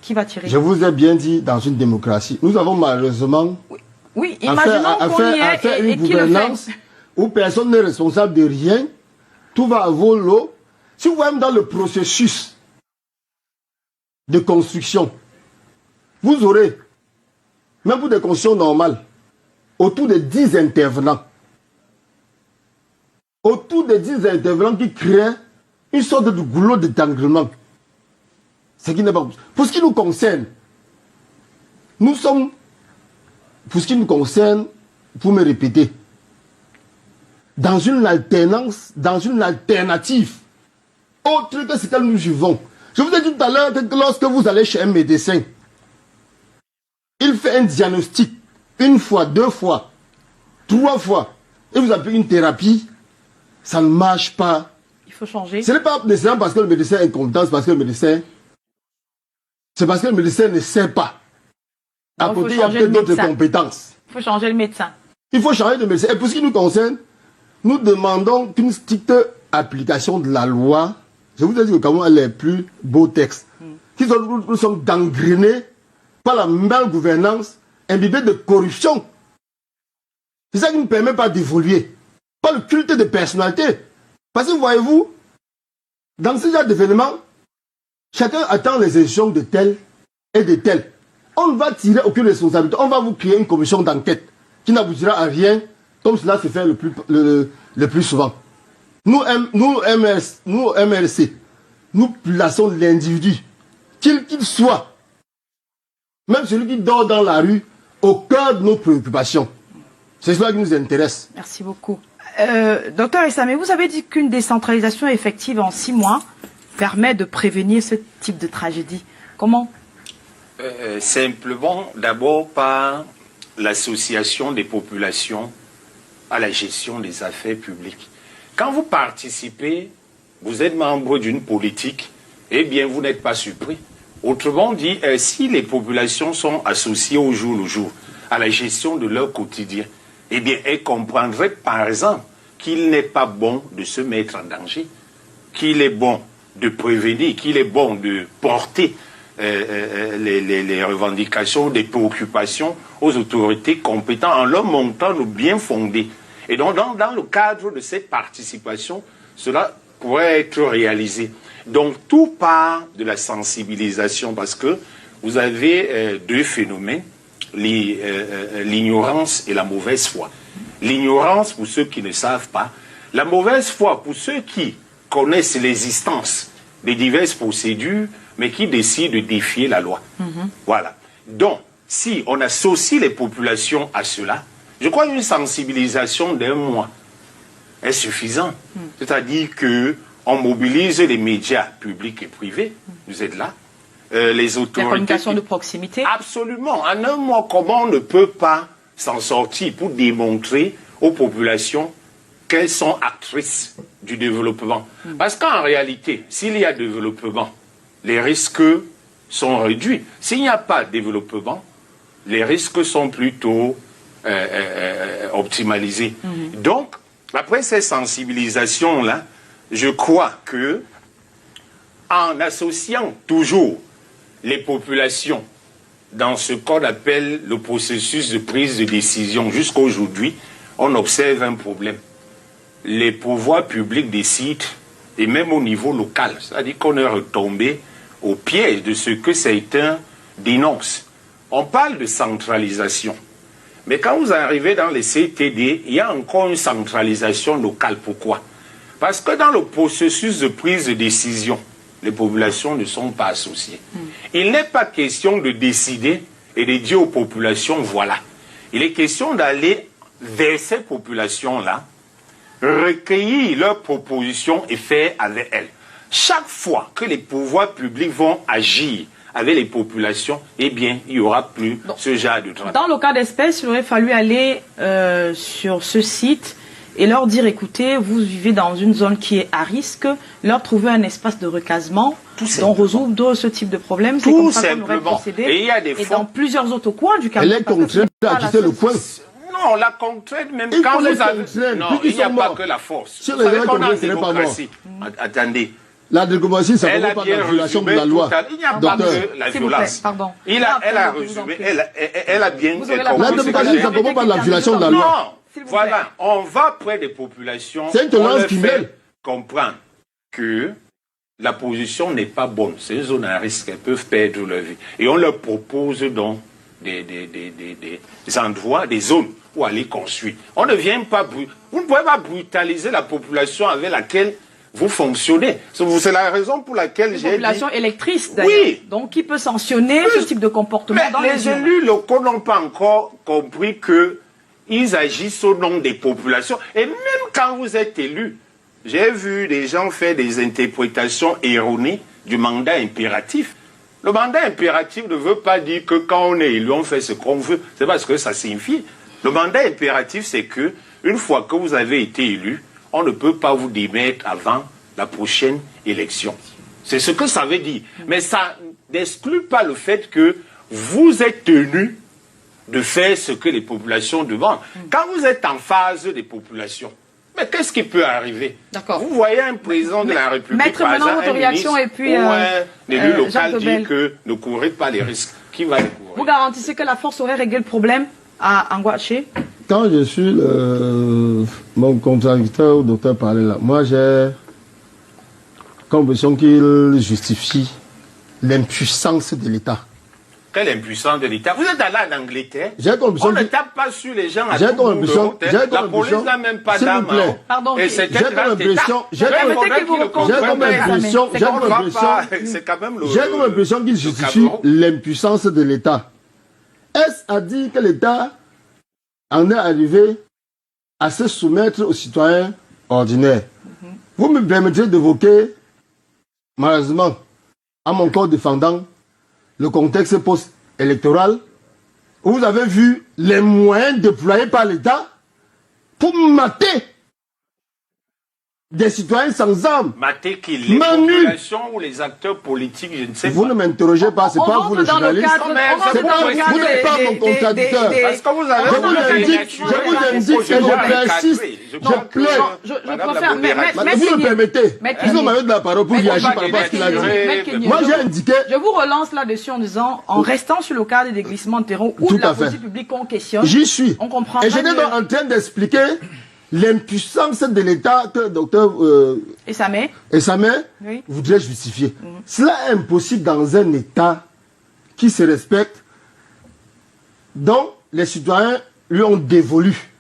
Qui va tirer? Je vous ai bien dit, dans une démocratie, nous avons malheureusement imaginons une gouvernance où personne n'est responsable de rien, tout va à volo. Si vous voyez dans le processus de construction. Vous aurez, même pour des constructions normales, autour de 10 intervenants. Autour de 10 intervenants qui créent une sorte de goulot d'étranglement. Ce qui n'est pas possible. Pour ce qui nous concerne, nous sommes, pour ce qui nous concerne, pour me répéter, dans une alternance, dans une alternative, autre que ce que nous vivons. Je vous ai dit tout à l'heure que lorsque vous allez chez un médecin, il fait un diagnostic, une fois, 2 fois, 3 fois, et vous appelez une thérapie, ça ne marche pas. Il faut changer. Ce n'est pas nécessairement parce que le médecin est incompétent, c'est parce que le médecin, c'est parce que le médecin ne sait pas. À côté, il y a peut-être d'autres compétences. Il faut changer le médecin. Il faut changer de médecin. Et pour ce qui nous concerne, nous demandons qu'une stricte application de la loi. Je vous ai dit que Cameroun a les plus beaux textes. Nous sommes gangrénés par la mal gouvernance, imbibée de corruption. C'est ça qui ne nous permet pas d'évoluer. Pas le culte de personnalité. Parce que voyez-vous, dans ce genre d'événements, chacun attend les élections de tel et de tel. On ne va tirer aucune responsabilité. On va vous créer une commission d'enquête qui n'aboutira à rien, comme cela se fait le plus souvent. Nous, MRC, nous plaçons l'individu, qu'il soit, même celui qui dort dans la rue, au cœur de nos préoccupations. C'est cela qui nous intéresse. Merci beaucoup. Docteur Essamé, vous avez dit qu'une décentralisation effective en 6 mois permet de prévenir ce type de tragédie. Comment? Simplement, d'abord par l'association des populations à la gestion des affaires publiques. Quand vous participez, vous êtes membre d'une politique, eh bien, vous n'êtes pas surpris. Autrement dit, si les populations sont associées au jour le jour à la gestion de leur quotidien, eh bien, elles comprendraient, par exemple, qu'il n'est pas bon de se mettre en danger, qu'il est bon de prévenir, qu'il est bon de porter les revendications, des préoccupations aux autorités compétentes en leur montant le bien fondé. Et donc, dans le cadre de cette participation, cela pourrait être réalisé. Donc, tout part de la sensibilisation, parce que vous avez 2 phénomènes, l'ignorance et la mauvaise foi. L'ignorance pour ceux qui ne savent pas, la mauvaise foi pour ceux qui connaissent l'existence des diverses procédures, mais qui décident de défier la loi. Voilà. Donc, si on associe les populations à cela, je crois qu'une sensibilisation d'1 mois est suffisante. C'est-à-dire qu'on mobilise les médias publics et privés, vous êtes là, les autorités... La communication de proximité. Absolument. En 1 mois, comment on ne peut pas s'en sortir pour démontrer aux populations qu'elles sont actrices du développement? Parce qu'en réalité, s'il y a développement, les risques sont réduits. S'il n'y a pas de développement, les risques sont plutôt optimalisés. Donc, après ces sensibilisations-là, je crois que en associant toujours les populations dans ce qu'on appelle le processus de prise de décision, jusqu'à aujourd'hui, on observe un problème. Les pouvoirs publics décident, et même au niveau local, c'est-à-dire qu'on est retombé au piège de ce que certains dénoncent. On parle de centralisation. Mais quand vous arrivez dans les CTD, il y a encore une centralisation locale. Pourquoi? Parce que dans le processus de prise de décision, les populations ne sont pas associées. Il n'est pas question de décider et de dire aux populations, voilà. Il est question d'aller vers ces populations-là, recueillir leurs propositions et faire avec elles. Chaque fois que les pouvoirs publics vont agir avec les populations, eh bien, il n'y aura plus ce genre de travail. Dans le cas d'espèce, il aurait fallu aller sur ce site et leur dire, écoutez, vous vivez dans une zone qui est à risque, leur trouver un espace de recasement dont résoudre ce type de problème. C'est comme ça qu'on aurait procédé. Et il y a des dans plusieurs autres coins du Cameroun. Elle est contrainte à quitter le coin. Non, la contrainte, même quand vous avez... Non, il n'y a pas que la force. Sur les gens contraints, ce n'est pas mort. Attendez. La démocratie, ça ne va pas de la violation de la loi. Il n'y a pas que la violence. Elle a résumé, elle a bien compris. La démocratie, ça ne va pas de la violation de la loi. Non, voilà, on va près des populations. C'est une tolérance qui mêle. Comprendre que la position n'est pas bonne. C'est une zone à risque, elles peuvent perdre leur vie. Et on leur propose donc des endroits, des zones où aller construire. On ne vient pas... Vous ne pouvez pas brutaliser la population avec laquelle vous fonctionnez. C'est la raison pour laquelle j'ai dit... Une population électrice, d'ailleurs. Oui. Donc, qui peut sanctionner ce type de comportement dans les élus locaux n'ont pas encore compris qu'ils agissent au nom des populations. Et même quand vous êtes élu, j'ai vu des gens faire des interprétations erronées du mandat impératif. Le mandat impératif ne veut pas dire que quand on est élu, on fait ce qu'on veut. C'est parce que ça signifie. Le mandat impératif, c'est que une fois que vous avez été élu, on ne peut pas vous démettre avant la prochaine élection. C'est ce que ça veut dire. Mais ça n'exclut pas le fait que vous êtes tenu de faire ce que les populations demandent. Quand vous êtes en phase des populations, mais qu'est-ce qui peut arriver? Vous voyez un président de la République, mettre maintenant votre réaction et puis l'élu local dit que ne courez pas les risques. Qui va les courir? Vous garantissez que la force aurait réglé le problème à Anguaché? Quand je suis mon contradicteur, au docteur parlait là, moi j'ai l'impression qu'il justifie l'impuissance de l'État. Quelle impuissance de l'État? Vous êtes allé en Angleterre, on ne tape pas sur les gens à tout bout de route. La police n'a même pas d'armes. Et c'est j'ai comme l'impression qu'il justifie l'impuissance de l'État. Est-ce à dire que l'État en est arrivé à se soumettre aux citoyens ordinaires? Vous me permettrez d'évoquer, malheureusement, à mon corps défendant, le contexte post-électoral, où vous avez vu les moyens déployés par l'État pour mater des citoyens sans armes. Mater qui? Les populations ou les acteurs politiques, je ne sais pas. Vous ne m'interrogez pas, c'est pas vous les journalistes. Vous n'êtes pas mon contradicteur. Parce que vous avez... Je vous indique que je persiste. Je plaide. Vous me permettez. Vous m'avez de la parole pour réagir par rapport à ce qu'il a dit. Moi, j'ai indiqué... Je vous relance là-dessus en disant, en restant sur le cadre des glissements de terrain ou de la politique publique qu'on questionne. J'y suis. On comprend. Et j'étais donc en train d'expliquer l'impuissance de l'État que le docteur Essamé voudrait justifier. Cela est impossible dans un État qui se respecte, dont les citoyens lui ont dévolu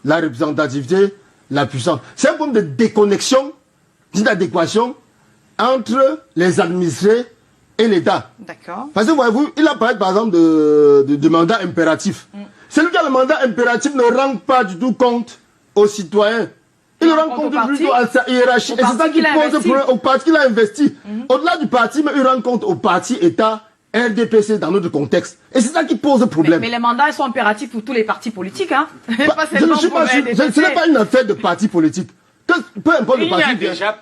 la représentativité, la puissance. C'est un problème de déconnexion, d'inadéquation entre les administrés et l'État. D'accord. Parce que voyez-vous, il a parlé par exemple de mandat impératif. Celui qui a le mandat impératif ne rend pas du tout compte aux citoyens. Il rend compte plutôt à sa hiérarchie. Et c'est ça qui pose problème au parti qu'il a investi. Au-delà du parti, mais il rend compte au parti État, RDPC dans notre contexte. Et c'est ça qui pose problème. Mais les mandats sont impératifs pour tous les partis politiques. Hein. Je ne suis pas sûr. Ce n'est pas une affaire de parti politique. Peu importe le parti qui viendra.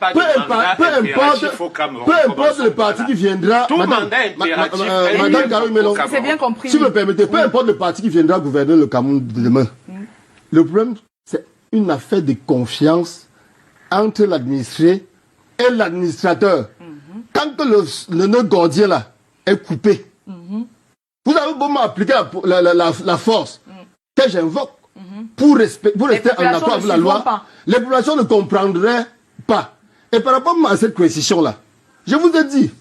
Peu importe le parti qui viendra. Madame Caroline Melon, c'est bien compris. Si vous me permettez, peu importe le parti qui viendra gouverner le Cameroun de demain. Le problème, c'est une affaire de confiance entre l'administré et l'administrateur. Tant que le nœud gordien là est coupé, vous avez beau m'appliquer la force que j'invoque pour rester en accord avec la loi, les populations ne comprendraient pas. Et par rapport à cette coercition-là, je vous ai dit,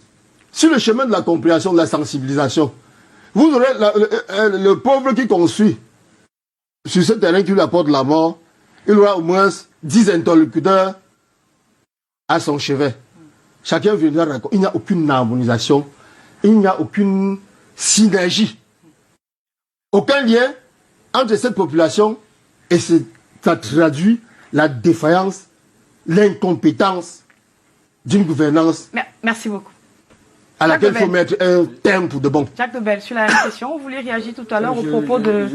sur le chemin de la compréhension, de la sensibilisation, vous aurez le pauvre qui construit sur ce terrain qui lui apporte la mort, il aura au moins 10 interlocuteurs à son chevet. Chacun viendra raconter. Il n'y a aucune harmonisation, il n'y a aucune synergie, aucun lien entre cette population et ça traduit la défaillance, l'incompétence d'une gouvernance. Merci beaucoup. À laquelle il faut mettre un terme pour de bon. Jacques Debelle, sur la même question, vous voulez réagir tout à l'heure au propos de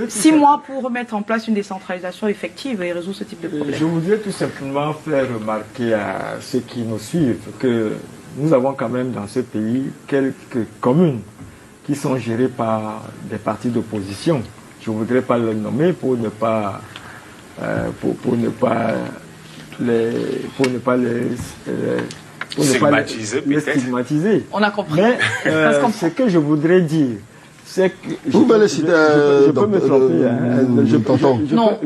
6 mois pour remettre en place une décentralisation effective et résoudre ce type de problème. Je voudrais tout simplement faire remarquer à ceux qui nous suivent que nous avons quand même dans ce pays quelques communes qui sont gérées par des partis d'opposition. Je ne voudrais pas le nommer pour ne pas les stigmatiser. On a compris. Mais ce que je voudrais dire, c'est que... Vous pouvez les citer, je peux me tromper.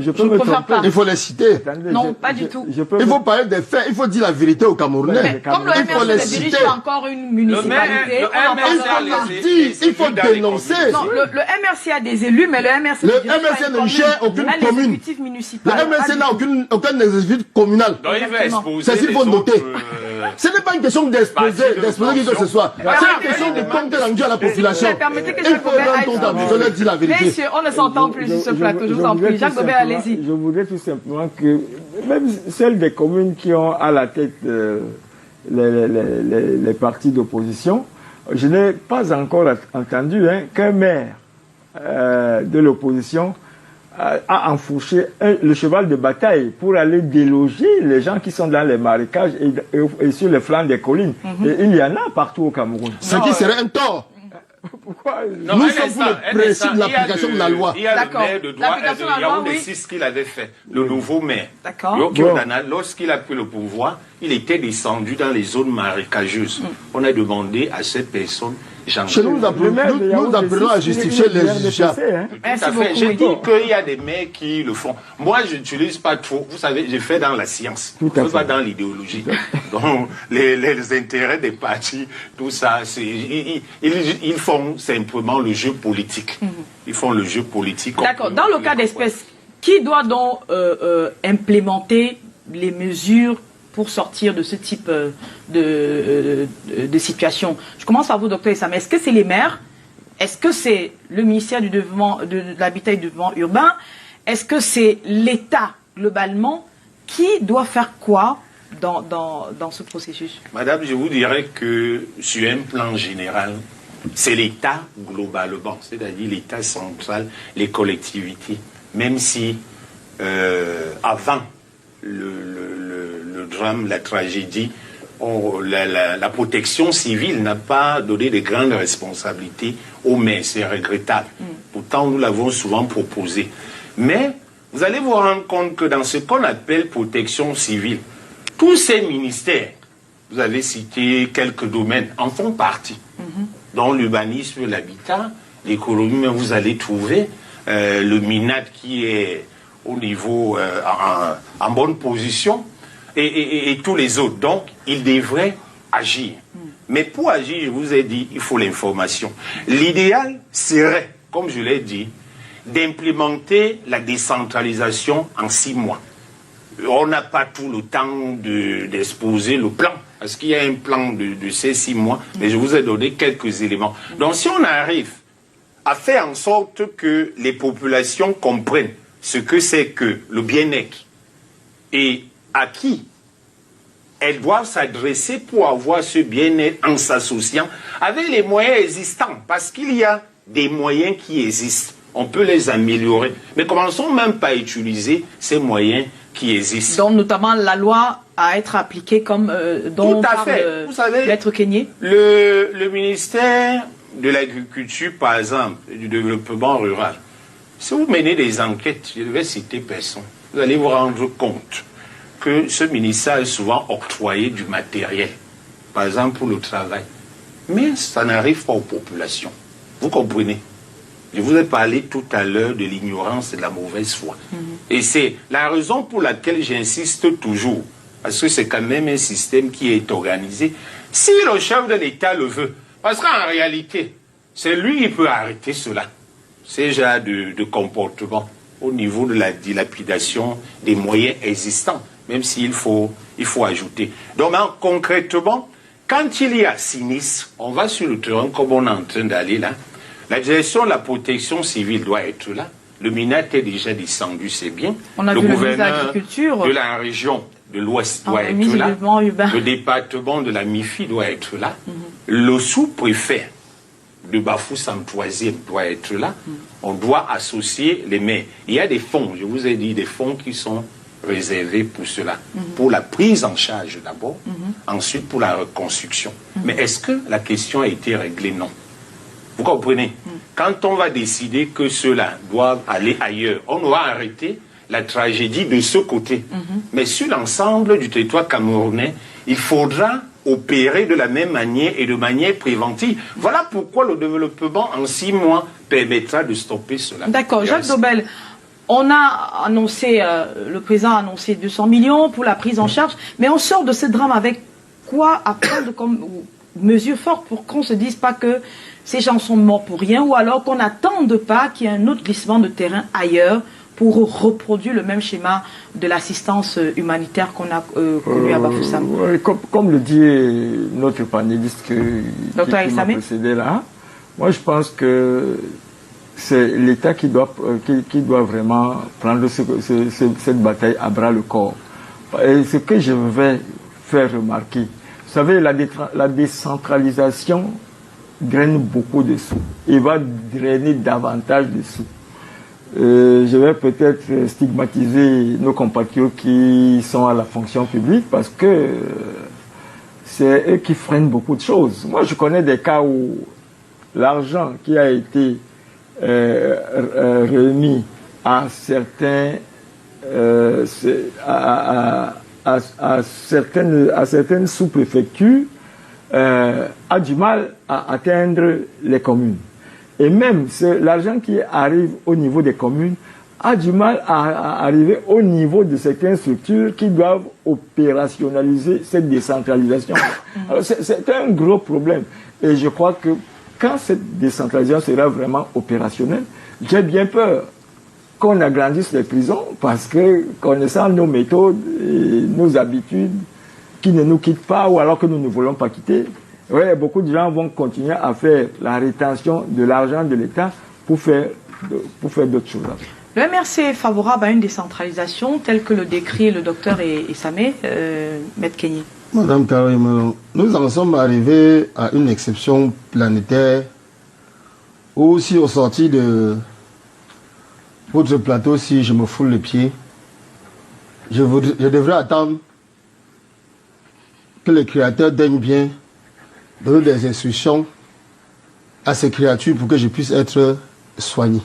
Je peux me tromper. Il faut les citer. Attendez, Non, pas du tout. Il faut parler des faits, il faut dire la vérité aux Camerounais. Comme le Il faut les MRC dirige citer. encore une municipalité, on en parle. Il faut dénoncer. Non, le MRC a des élus, mais le MRC Le MRC ne gère aucune commune. Le MRC n'a aucun exécutif communal. Donc il va exposer. C'est ce qu'il faut les noter. autres, Ce n'est pas une question d'exposer qui que ce soit. C'est une question de compte rendu à la population. Permettez que Il Jacques faut Gobert rendre aille compte sur- à vous. Je leur dis la vérité. Messieurs, on ne s'entend plus sur ce plateau, je vous en prie. Jacques Gobert, allez-y. Je voudrais tout simplement que même celles des communes qui ont à la tête les partis d'opposition, je n'ai pas encore entendu qu'un maire de l'opposition a enfourché le cheval de bataille pour aller déloger les gens qui sont dans les marécages et sur les flancs des collines. Et il y en a partout au Cameroun. Ce qui serait un tort. Pourquoi Non, Nous un sommes pour instant, le principe de l'application de la loi. Il y a le D'accord. maire de L'application de la loi, Yaoundé oui. 6 qu'il avait fait, le nouveau maire. D'accord. Yokio Nana, lorsqu'il a pris le pouvoir, il était descendu dans les zones marécageuses. On a demandé à cette personne, Chez nous, nous apprenons à justifier les gens. Merci Tout à fait. beaucoup. J'ai oui. dit qu'il y a des maires qui le font. Moi, je n'utilise pas trop. Vous savez, j'ai fait dans la science. Tout à fait. Pas dans l'idéologie. Donc, les intérêts des partis, tout ça, ils font simplement le jeu politique. Ils font le jeu politique. D'accord. Dans le cas d'espèce, qui doit donc implémenter les mesures pour sortir de ce type de situation? Je commence par vous, docteur Issam. Est-ce que c'est les maires? Est-ce que c'est le ministère du développement, de l'habitat et du développement urbain? Est-ce que c'est l'État, globalement? Qui doit faire quoi dans ce processus? Madame, je vous dirais que sur un plan général, c'est l'État globalement, c'est-à-dire l'État central, les collectivités. Même si avant le drame, la tragédie, la protection civile n'a pas donné de grandes responsabilités aux maires. C'est regrettable. Pourtant, nous l'avons souvent proposé. Mais vous allez vous rendre compte que dans ce qu'on appelle protection civile, tous ces ministères, vous avez cité quelques domaines, en font partie. Dans l'urbanisme, l'habitat, l'économie, mais vous allez trouver le MINAD qui est au niveau, en bonne position, et tous les autres. Donc, ils devraient agir. Mais pour agir, je vous ai dit, il faut l'information. L'idéal serait, comme je l'ai dit, d'implémenter la décentralisation en 6 mois. On n'a pas tout le temps d'exposer le plan, parce qu'il y a un plan de ces 6 mois, mais je vous ai donné quelques éléments. Donc si on arrive à faire en sorte que les populations comprennent ce que c'est que le bien-être et à qui elles doivent s'adresser pour avoir ce bien-être en s'associant avec les moyens existants, parce qu'il y a des moyens qui existent. On peut les améliorer. Mais commençons même par utiliser ces moyens qui existent. Donc, notamment la loi à être appliquée comme dont Tout à parle fait. Vous savez, Maître Kenyé. le ministère de l'Agriculture, par exemple, et du Développement rural, si vous menez des enquêtes, je vais citer personne, vous allez vous rendre compte que ce ministère est souvent octroyé du matériel, par exemple pour le travail. Mais ça n'arrive pas aux populations. Vous comprenez? Je vous ai parlé tout à l'heure de l'ignorance et de la mauvaise foi. Et c'est la raison pour laquelle j'insiste toujours, parce que c'est quand même un système qui est organisé. Si le chef de l'État le veut, parce qu'en réalité, c'est lui qui peut arrêter cela, ces genres de comportement au niveau de la dilapidation des moyens existants, même s'il faut ajouter. Donc, concrètement, quand il y a sinistre, on va sur le terrain comme on est en train d'aller là. La direction de la protection civile doit être là. Le MINAT est déjà descendu, c'est bien. On a le vu le ministre de gouverneur l'Agriculture. de la région de l'Ouest doit le être ministre là. du Développement urbain. Le département de la MIFI doit être là. Le sous-préfet de Bafoussam 3e doit être là. On doit associer les maires. Il y a des fonds, je vous ai dit, des fonds qui sont réservés pour cela. Pour la prise en charge d'abord, ensuite pour la reconstruction. Mais est-ce que la question a été réglée? Non. Vous comprenez? Quand on va décider que ceux-là doivent aller ailleurs, on va arrêter la tragédie de ce côté. Mais sur l'ensemble du territoire camerounais, il faudra opérer de la même manière et de manière préventive. Voilà pourquoi le développement en 6 mois permettra de stopper cela. D'accord, Jacques Dobel, on a annoncé, le président a annoncé 200 millions pour la prise en charge, mais on sort de ce drame avec quoi à prendre comme mesure forte pour qu'on ne se dise pas que ces gens sont morts pour rien, ou alors qu'on n'attende pas qu'il y ait un autre glissement de terrain ailleurs pour reproduire le même schéma de l'assistance humanitaire qu'on a connu à Bafoussam. Comme le dit notre panéliste qui m'a précédé là, moi je pense que c'est l'État qui doit vraiment prendre cette bataille à bras le corps. Et ce que je vais faire remarquer, vous savez, la décentralisation draine beaucoup de sous et va drainer davantage de sous. Je vais peut-être stigmatiser nos compatriotes qui sont à la fonction publique parce que c'est eux qui freinent beaucoup de choses. Moi, je connais des cas où l'argent qui a été remis à certains à certaines sous-préfectures a du mal à atteindre les communes. Et même l'argent qui arrive au niveau des communes a du mal à arriver au niveau de certaines structures qui doivent opérationnaliser cette décentralisation. Alors c'est un gros problème. Et je crois que quand cette décentralisation sera vraiment opérationnelle, j'ai bien peur qu'on agrandisse les prisons parce que, connaissant nos méthodes et nos habitudes qui ne nous quittent pas ou alors que nous ne voulons pas quitter, ouais, beaucoup de gens vont continuer à faire la rétention de l'argent de l'État pour faire d'autres choses. Le MRC est favorable à une décentralisation telle que le décrit le docteur Essamé, Maître Kenyi. Madame Karim, nous en sommes arrivés à une exception planétaire où si au sorti de votre plateau, si je me foule les pieds, je devrais attendre que le Créateur daigne bien donner des instructions à ces créatures pour que je puisse être soigné.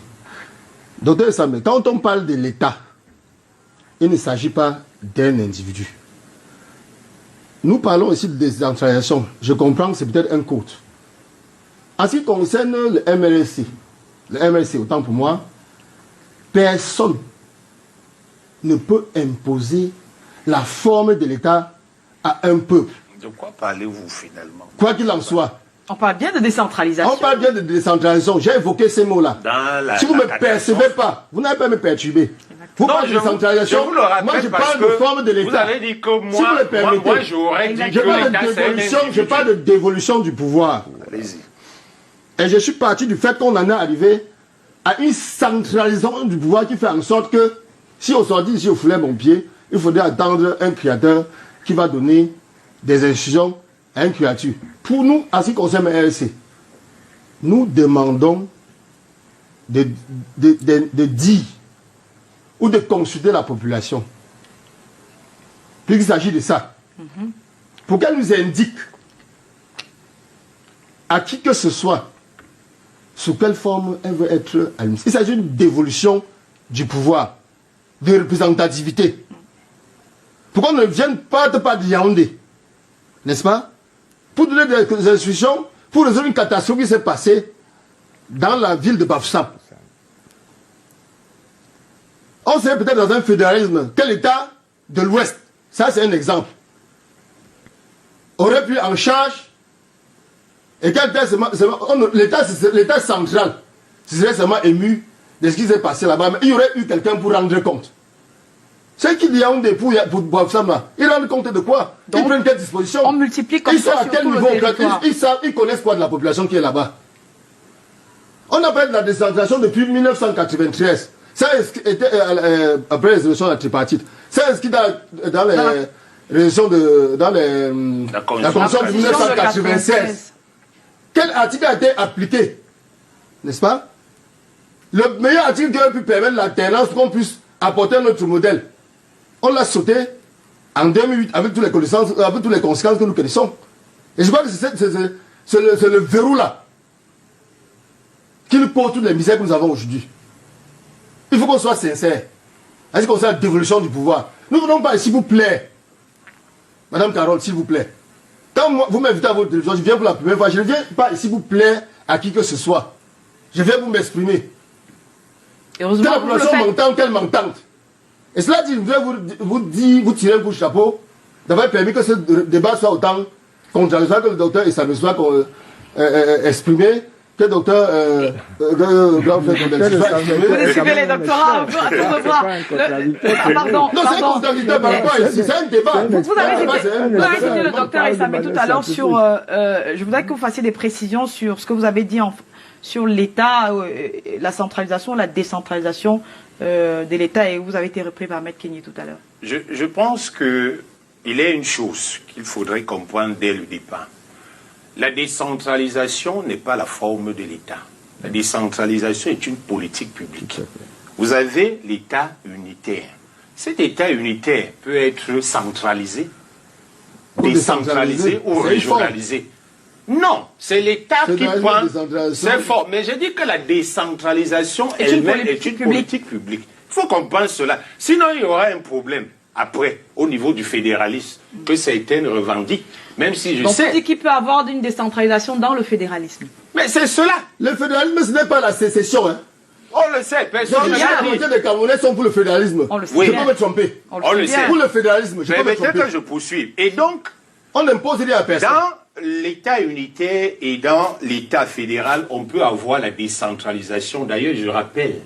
Docteur Essamé, quand on parle de l'État, il ne s'agit pas d'un individu. Nous parlons aussi de décentralisation. Je comprends que c'est peut-être un code. En ce qui concerne le MRC, autant pour moi, personne ne peut imposer la forme de l'État à un peuple. De quoi parlez-vous finalement? Quoi qu'il en soit. On parle bien de décentralisation. On parle bien de décentralisation. J'ai évoqué ces mots-là. Si vous ne me percevez pas, vous n'avez pas à me perturber. Vous parlez de décentralisation. Moi, je parle de forme de l'État. Vous avez dit que moi, si vous le permettez, moi j'aurais dit que je parle de dévolution du pouvoir. Allez-y. Et je suis parti du fait qu'on en est arrivé à une centralisation du pouvoir qui fait en sorte que si on sortit ici au foulait mon pied, il faudrait attendre un créateur qui va donner des instructions à une créature. Pour nous, en ce qui concerne le RC, nous demandons de dire ou de consulter la population. Puisqu'il s'agit de ça. Pour qu'elle nous indique à qui que ce soit sous quelle forme elle veut être administrée. Il s'agit d'une dévolution du pouvoir, de représentativité. Pourquoi on ne vienne pas de Yaoundé, n'est-ce pas, pour donner des instructions, pour résoudre une catastrophe qui s'est passée dans la ville de Bafoussam. On serait peut-être dans un fédéralisme que l'État de l'Ouest, ça c'est un exemple, aurait pris en charge, et l'État central se serait seulement ému de ce qui s'est passé là-bas, mais il y aurait eu quelqu'un pour rendre compte. Ceux qui disent pour Bafoussam là, ils rendent compte de quoi? Ils prennent quelle disposition? On multiplie comme ça sur tout le territoire. Ils connaissent quoi de la population qui est là-bas? On a parlé de la décentralisation depuis 1993. Ça était après les élections de la tripartite. Ça inscrit dans les résolutions la convention de 1996. Quel article a été appliqué? N'est-ce pas? Le meilleur article qui aurait pu permettre l'alternance pour qu'on puisse apporter notre modèle. On l'a sauté en 2008 avec toutes les conséquences que nous connaissons. Et je crois que c'est le verrou là qui nous pose toutes les misères que nous avons aujourd'hui. Il faut qu'on soit sincère. Est-ce qu'on sait la dévolution du pouvoir? Nous ne venons pas, s'il vous plaît. Madame Carole, s'il vous plaît. quand vous m'invitez à votre télévision, je viens pour la première fois. Je ne viens pas ici vous plaire à qui que ce soit. Je viens vous m'exprimer. Que la population m'entende, qu'elle m'entende. Et cela dit, je voudrais vous tirer un coup de chapeau d'avoir permis que ce débat soit autant contradictoire que le docteur et ça me soit exprimé. Que le docteur vous décidez les doctorats, on peut revoir. Pardon. Non, c'est un contradictoire par rapport à ici, c'est un débat. Vous avez cité le docteur Essamé tout à l'heure sur... je voudrais que vous fassiez des précisions sur ce que vous avez dit sur l'État, la centralisation, la décentralisation de l'État, et vous avez été repris par Maître Kenny tout à l'heure. Je pense qu'il y a une chose qu'il faudrait comprendre dès le départ. La décentralisation n'est pas la forme de l'État. La décentralisation est une politique publique. Vous avez l'État unitaire. Cet État unitaire peut être centralisé, décentralisé ou régionalisé. Non, c'est l'État qui prend... C'est fort. Mais je dis que la décentralisation elle-même est une politique publique. Il faut comprendre cela. Sinon, il y aura un problème après, au niveau du fédéralisme, que certaines revendiquent. Même si je sais... Donc, vous dites qu'il peut y avoir une décentralisation dans le fédéralisme. Mais c'est cela. Le fédéralisme, ce n'est pas la sécession. Hein. On le sait, personne ne la majorité des Camerounais sont pour le fédéralisme. On le sait. Oui. Je peux me tromper. On le sait. Pour le fédéralisme, je peux me tromper. Que je poursuive. Et donc, on n'impose rien à personne. Dans l'État unitaire et dans l'État fédéral, on peut avoir la décentralisation. D'ailleurs, je rappelle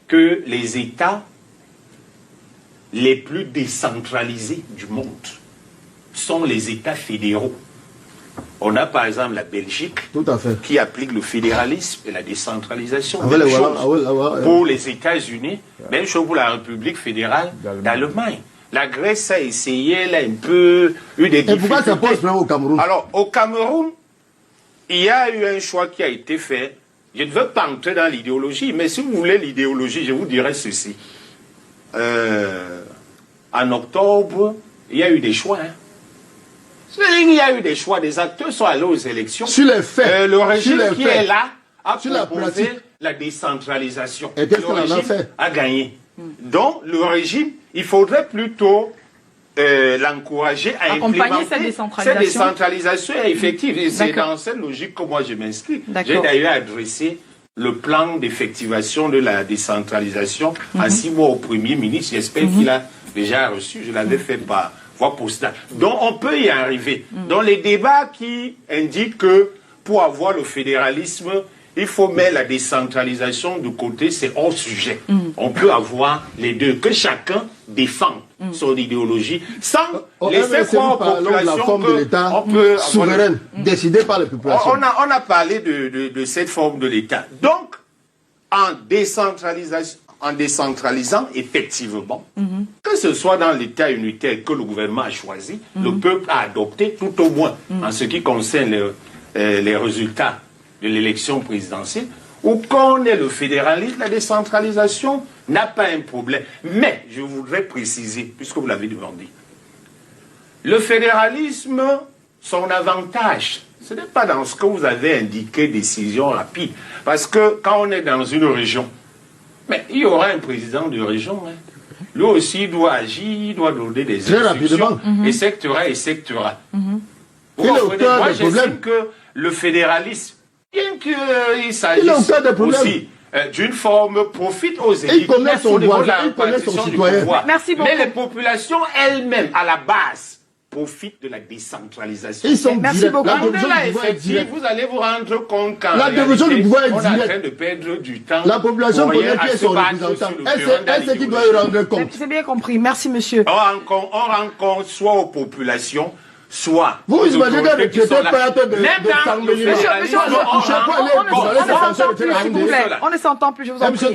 que les États les plus décentralisés du monde sont les États fédéraux. On a par exemple la Belgique qui applique le fédéralisme et la décentralisation. Même chose pour les États-Unis, même chose pour la République fédérale d'Allemagne. La Grèce a essayé, elle a un peu eu des difficultés. Et pourquoi ça pose problème au Cameroun? Alors, au Cameroun, il y a eu un choix qui a été fait. Je ne veux pas entrer dans l'idéologie, mais si vous voulez l'idéologie, je vous dirais ceci. En octobre, il y a eu des choix. Il y a eu des choix. Des acteurs sont allés aux élections. Sur les faits. Le régime qui est là a proposé la décentralisation. Et qu'est-ce qu'on a fait? A gagné. Donc, le régime, il faudrait plutôt l'encourager à implémenter cette décentralisation effective. Et c'est dans cette logique que moi je m'inscris. J'ai d'ailleurs adressé le plan d'effectivation de la décentralisation en 6 mois au Premier ministre. J'espère qu'il a déjà reçu. Je l'avais fait par voie postale. Donc on peut y arriver. Dans les débats qui indiquent que pour avoir le fédéralisme, il faut mettre la décentralisation de côté, c'est hors sujet. On peut avoir les deux, que chacun défende son idéologie, sans laisser croire aux populations de l'État souveraine, décidée par les populations. On a parlé de cette forme de l'État. Donc, en décentralisant effectivement, que ce soit dans l'État unitaire que le gouvernement a choisi, le peuple a adopté, tout au moins en ce qui concerne les résultats de l'élection présidentielle, ou qu'on ait le fédéralisme, la décentralisation n'a pas un problème. Mais, je voudrais préciser, puisque vous l'avez demandé, le fédéralisme, son avantage, ce n'est pas dans ce que vous avez indiqué, décision rapide. Parce que quand on est dans une région, mais il y aura un président de région, hein. Lui aussi doit agir, il doit donner des instructions, etc. Moi, j'estime que le fédéralisme, bien qu'il s'agisse aussi d'une forme, profite aux élites pour la répartition du pouvoir. Mais les populations elles-mêmes, à la base, profitent de la décentralisation. Merci beaucoup. Vous allez vous rendre compte qu'en division du pouvoir est on est en train de perdre du temps. La population connaît qui est son représentant. Elle sait qui doit y rendre compte. C'est bien compris. Merci, monsieur. On rend compte soit aux populations, soit... Vous imaginez le traité perte de on ne s'entend plus, je vous en prie.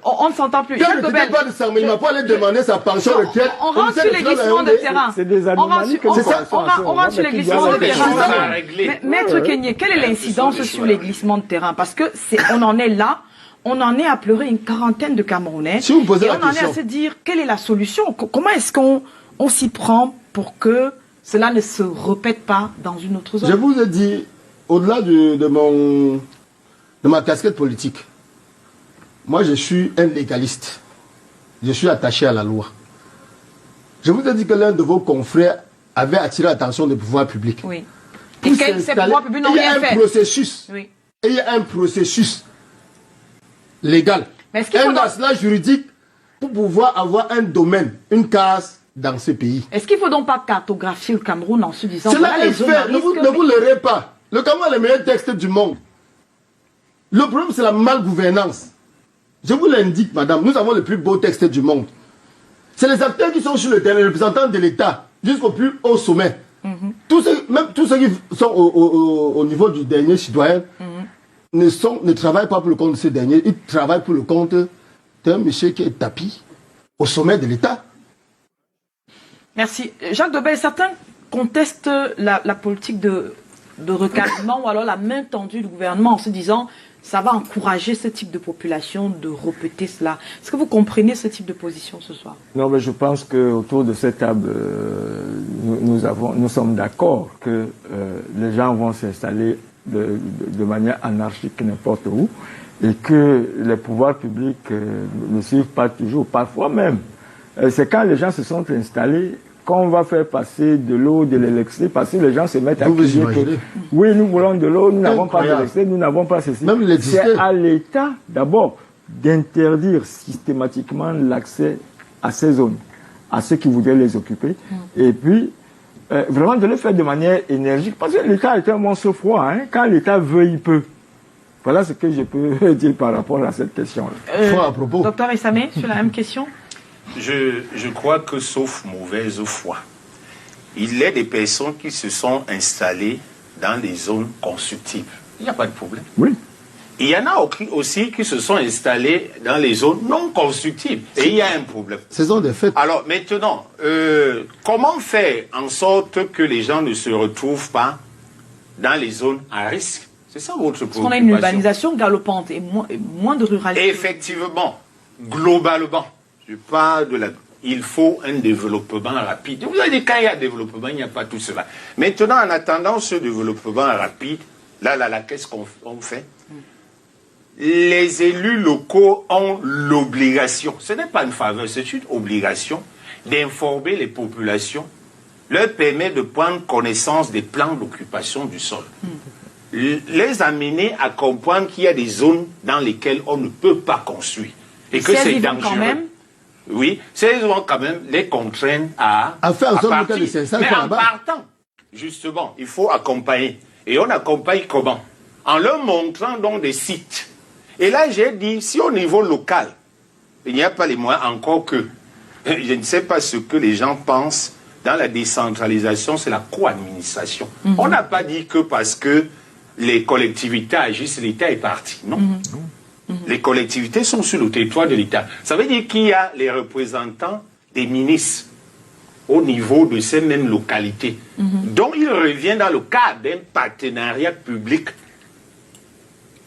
On ne s'entend plus. Quand le traité pas de Sarmélima, pour aller demander sa pension retraite... On rentre sur les glissements de terrain. C'est des anomalies comme ça. On rentre sur les glissements de terrain. Maître Kenny, quelle est l'incidence sur les glissements de terrain? Parce que on en est là. On en est à pleurer une quarantaine de Camerounais. Si vous me posez la question... on en est à se dire, quelle est la solution? Comment est-ce qu'on s'y prend pour que cela ne se répète pas dans une autre zone? Je vous ai dit, au-delà de ma casquette politique, moi je suis un légaliste. Je suis attaché à la loi. Je vous ai dit que l'un de vos confrères avait attiré l'attention des pouvoirs publics. Oui. pour ces s'installer. pouvoirs publics n'ont Il y a rien un fait. processus. Oui. Et il y a un processus légal. Mais est-ce qu'il faut Un arsenal juridique pour pouvoir avoir un domaine, une case dans ce pays. Est-ce qu'il ne faut donc pas cartographier le Cameroun en se disant Cela voilà est les zones à fait, risque, ne vous leurrez pas. Le Cameroun est le meilleur texte du monde. Le problème, c'est la malgouvernance. Je vous l'indique, madame, nous avons le plus beau texte du monde. C'est les acteurs qui sont sur le terrain, les représentants de l'État, jusqu'au plus haut sommet. Même tous ceux qui sont au niveau du dernier citoyen ne travaillent pas pour le compte de ce dernier, ils travaillent pour le compte d'un monsieur qui est tapis au sommet de l'État. Merci. Jacques Dobel, certains contestent la politique de recadrement ou alors la main tendue du gouvernement en se disant ça va encourager ce type de population de répéter cela. Est-ce que vous comprenez ce type de position ce soir? Non, mais je pense qu'autour de cette table, nous sommes d'accord que les gens vont s'installer de manière anarchique n'importe où et que les pouvoirs publics ne suivent pas toujours, parfois même. C'est quand les gens se sont installés qu'on va faire passer de l'eau, de l'électricité, parce que les gens se mettent à crier que oui, nous voulons de l'eau, nous n'avons pas d'électricité, nous n'avons pas ceci. C'est à l'État, d'abord, d'interdire systématiquement l'accès à ces zones, à ceux qui voudraient les occuper, et puis vraiment de le faire de manière énergique, parce que l'État est un monstre froid, hein. Quand l'État veut, il peut. Voilà ce que je peux dire par rapport à cette question-là. À propos. Docteur Essamé, sur la même question. Je crois que, sauf mauvaise foi, il y a des personnes qui se sont installées dans les zones constructives. Il n'y a pas de problème. Oui. Il y en a aussi qui se sont installés dans les zones non constructives. Et il y a un problème. Saison des fêtes. Alors maintenant, comment faire en sorte que les gens ne se retrouvent pas dans les zones à risque? C'est ça votre préoccupation. Parce qu'on a une urbanisation galopante et moins de ruralité. Effectivement, globalement, je parle de il faut un développement rapide. Vous avez dit quand il y a développement, il n'y a pas tout cela. Maintenant, en attendant ce développement rapide, là, qu'est-ce qu'on fait? Les élus locaux ont l'obligation, ce n'est pas une faveur, c'est une obligation d'informer les populations, leur permet de prendre connaissance des plans d'occupation du sol. Les amener à comprendre qu'il y a des zones dans lesquelles on ne peut pas construire. Et que c'est dangereux. Quand même. Oui, ces vont quand même les contraindre à faire en sorte partir. que c'est ça. Mais en partant, justement, il faut accompagner. Et on accompagne comment? En leur montrant donc des sites. Et là, j'ai dit, si au niveau local, il n'y a pas les moyens, encore que, je ne sais pas ce que les gens pensent, dans la décentralisation, c'est la co-administration. On n'a pas dit que parce que les collectivités agissent, l'État est parti. Non. Les collectivités sont sur le territoire de l'État. Ça veut dire qu'il y a les représentants des ministres au niveau de ces mêmes localités. Donc il revient dans le cadre d'un partenariat public.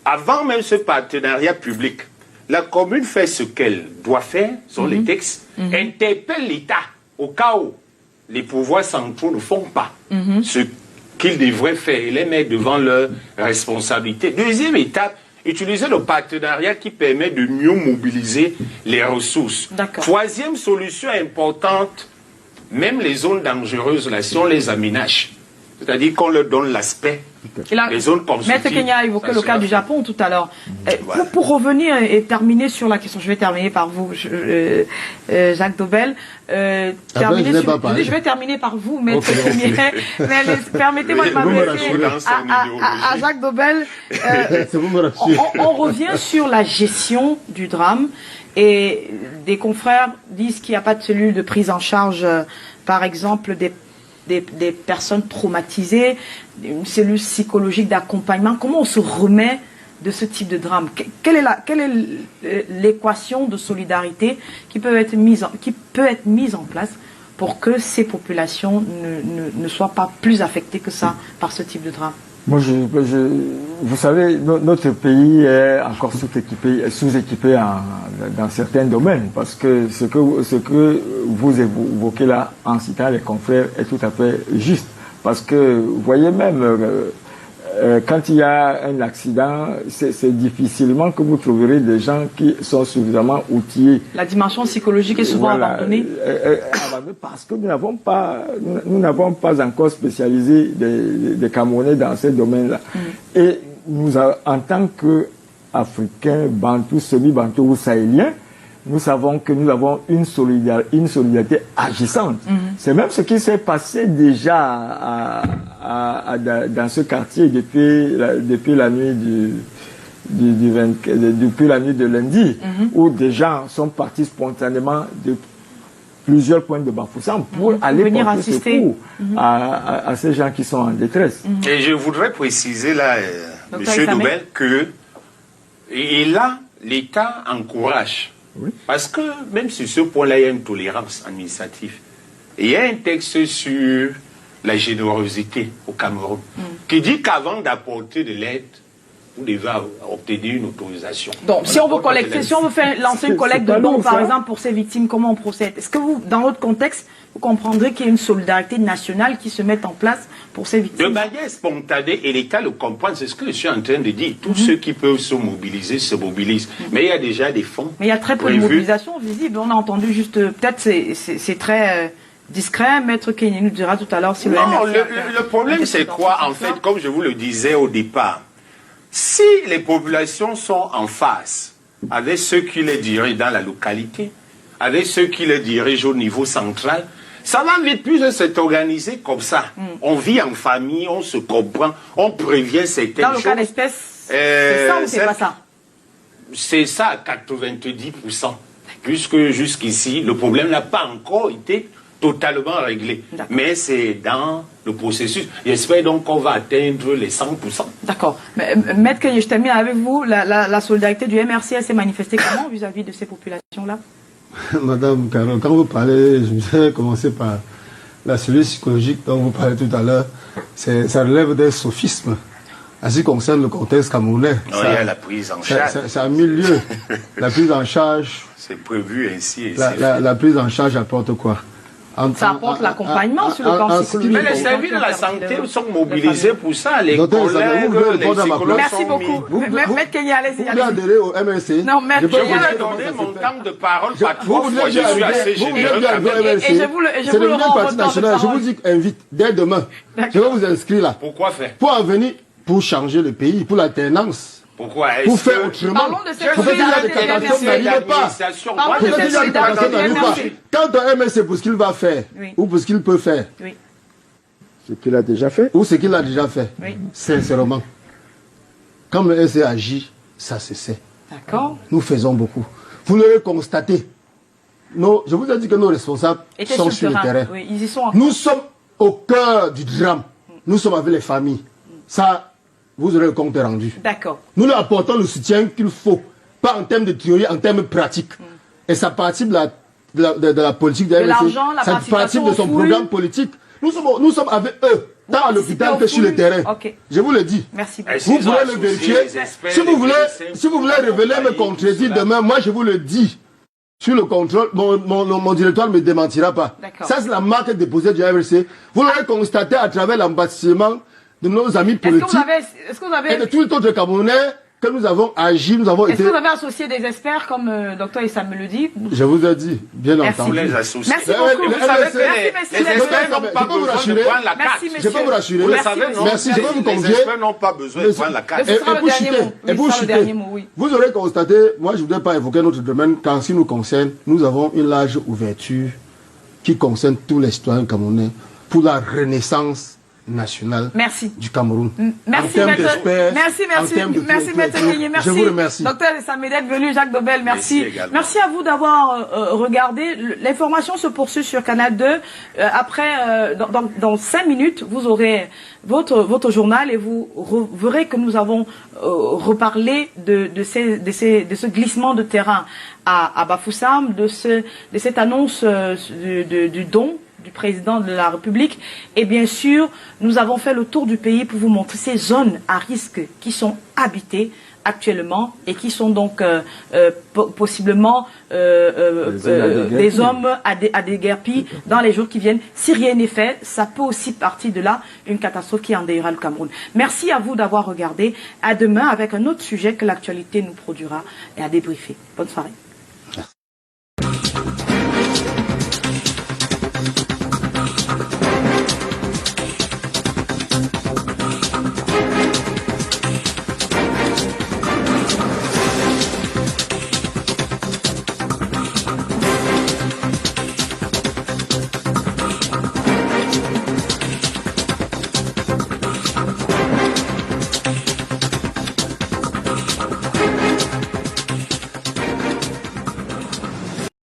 Avant même ce partenariat public, la commune fait ce qu'elle doit faire, sur les textes, interpelle l'État au cas où les pouvoirs centraux ne font pas ce qu'ils devraient faire et les mettre devant leurs responsabilités. Deuxième étape, utiliser le partenariat qui permet de mieux mobiliser les ressources. Troisième solution importante, même les zones dangereuses, là, si on les aménage, c'est-à-dire qu'on leur donne l'aspect des zones constructives. Maître Kenya a évoqué le cas du Japon tout à l'heure. Pour revenir et terminer sur la question, je vais terminer par vous, Jacques Dobel. Je vais terminer par vous, Maître Kenya. Permettez-moi de m'adresser à Jacques Dobel. On revient sur la gestion du drame et des confrères disent qu'il n'y a pas de cellule de prise en charge, par exemple, des personnes traumatisées, une cellule psychologique d'accompagnement. Comment on se remet de ce type de drame? Quelle est l'équation de solidarité qui peut être mise en place pour que ces populations ne soient pas plus affectées que ça par ce type de drame? Moi, vous savez, notre pays est encore sous-équipé dans certains domaines, parce que ce que vous évoquez là en citant les confrères est tout à fait juste. Parce que, vous voyez même, quand il y a un accident, c'est difficilement que vous trouverez des gens qui sont suffisamment outillés. La dimension psychologique est souvent abandonnée. Parce que nous n'avons pas encore spécialisé des Camerounais dans ce domaine-là. Et nous, en tant qu'Africains, Bantous, semi-Bantous ou Sahéliens, nous savons que nous avons une solidarité agissante. C'est même ce qui s'est passé déjà dans ce quartier depuis la nuit depuis la nuit de lundi, où des gens sont partis spontanément de plusieurs points de Bafoussam pour aller venir porter assister secours à ces gens qui sont en détresse. Et je voudrais préciser là, Monsieur Dobel, que et là, l'État encourage. Oui. Parce que même sur ce point-là, il y a une tolérance administrative. Et il y a un texte sur la générosité au Cameroun qui dit qu'avant d'apporter de l'aide, vous devez obtenir une autorisation. Donc, si on veut collecter, si on veut lancer une collecte de dons, par exemple, pour ces victimes, comment on procède? Est-ce que vous, dans votre contexte, vous comprendrez qu'il y a une solidarité nationale qui se met en place pour ces victimes? De manière spontanée, et l'État le comprend, c'est ce que je suis en train de dire. Tous ceux qui peuvent se mobilisent. Mais il y a déjà des fonds. Mais il y a très peu de mobilisation visible. On a entendu juste, peut-être c'est très discret. Maître Kenny nous dira tout à l'heure si le Non, MRC le problème c'est quoi en fait, comme je vous le disais au départ, si les populations sont en face avec ceux qui les dirigent dans la localité, avec ceux qui les dirigent au niveau central, ça va vite plus se organiser comme ça. On vit en famille, on se comprend, on prévient certaines choses. Dans le cas d'espèce, c'est ça ou c'est pas ça? C'est ça à 90%. Puisque jusqu'ici, le problème n'a pas encore été totalement réglé. Mais c'est dans le processus. J'espère donc qu'on va atteindre les 100%. D'accord. Maître Kenny, je termine avec vous. La solidarité du MRC s'est manifestée comment vis-à-vis de ces populations-là? Madame Carole, quand vous parlez, je vais commencer par la cellule psychologique dont vous parlez tout à l'heure. Ça relève des sophismes. En ce qui concerne le contexte camerounais, il y a la prise en charge. Ça a 1000 lieux. La prise en charge. C'est prévu ainsi. La prise en charge apporte quoi? Ça apporte l'accompagnement sur le plan psychologique. Mais les services de la santé sont mobilisés pour ça. Les collègues, les psychologues. Merci beaucoup. Maître Kenny, allez-y. Vous voulez adhérer au MRC? Non, Maître Kenny, je vais donner mon temps de parole par trois fois. Je suis assez généreux. Et je vous le rends parti national. Je vous dis, invite dès demain. Je vais vous inscrire là. Pourquoi faire? Pour en venir, pour changer le pays, pour l'alternance. Pourquoi? Pour faire autrement. Parlons de cette solidarité. Quand un MSC pour ce qu'il va faire, ou pour ce qu'il peut faire, ce qu'il a déjà fait, ou ce qu'il a déjà fait, sincèrement, quand le MSC agit, ça se sait. D'accord. Nous faisons beaucoup. Vous l'avez constaté. Je vous ai dit que nos responsables sont sur le terrain. Oui, ils y sont. Nous sommes au cœur du drame. Nous sommes avec les familles. Ça, vous aurez le compte rendu. D'accord. Nous leur apportons le soutien qu'il faut, pas en termes de théorie, en termes pratiques. Et ça participe de la politique de l'argent, la ça participe de son programme politique. Nous sommes avec eux, tant à l'hôpital que sur le terrain. Je vous le dis. Merci. Vous pourrez le vérifier. Si vous voulez révéler, me contredire demain, moi je vous le dis. Sur le contrôle, mon directeur ne me démentira pas. Ça, c'est la marque déposée du MRC. Vous l'aurez constaté à travers l'embâtiment de nos amis politiques et de tous les autres Camerounais que nous avons agi, nous avons été... Est-ce que vous avez associé des experts comme Dr Issa me le dit? Je vous ai dit, bien entendu. Les associés. Merci beaucoup. Vous savez que les experts n'ont pas besoin de prendre la carte. Je peux vous rassurer. Merci, je peux vous convier. Les experts n'ont pas besoin de prendre la carte. Et pour chuter, vous aurez constaté, moi je ne voudrais pas évoquer notre domaine, car ce qui nous concerne, nous avons une large ouverture qui concerne tous les citoyens camerounais pour la renaissance national du Cameroun. Merci, Maître Kenny. Merci. Je vous remercie. Docteur Samé d'être venu, Jacques Dobel, merci. Merci à vous d'avoir regardé. L'information se poursuit sur Canal 2. Après, dans 5 minutes, vous aurez votre journal et vous verrez que nous avons reparlé de ce glissement de terrain à Bafoussam, de cette annonce du don du président de la République. Et bien sûr, nous avons fait le tour du pays pour vous montrer ces zones à risque qui sont habitées actuellement et qui sont donc possiblement des hommes à déguerpir dans les jours qui viennent. Si rien n'est fait, ça peut aussi partir de là une catastrophe qui endeuillera le Cameroun. Merci à vous d'avoir regardé. À demain avec un autre sujet que l'actualité nous produira et à débriefer. Bonne soirée.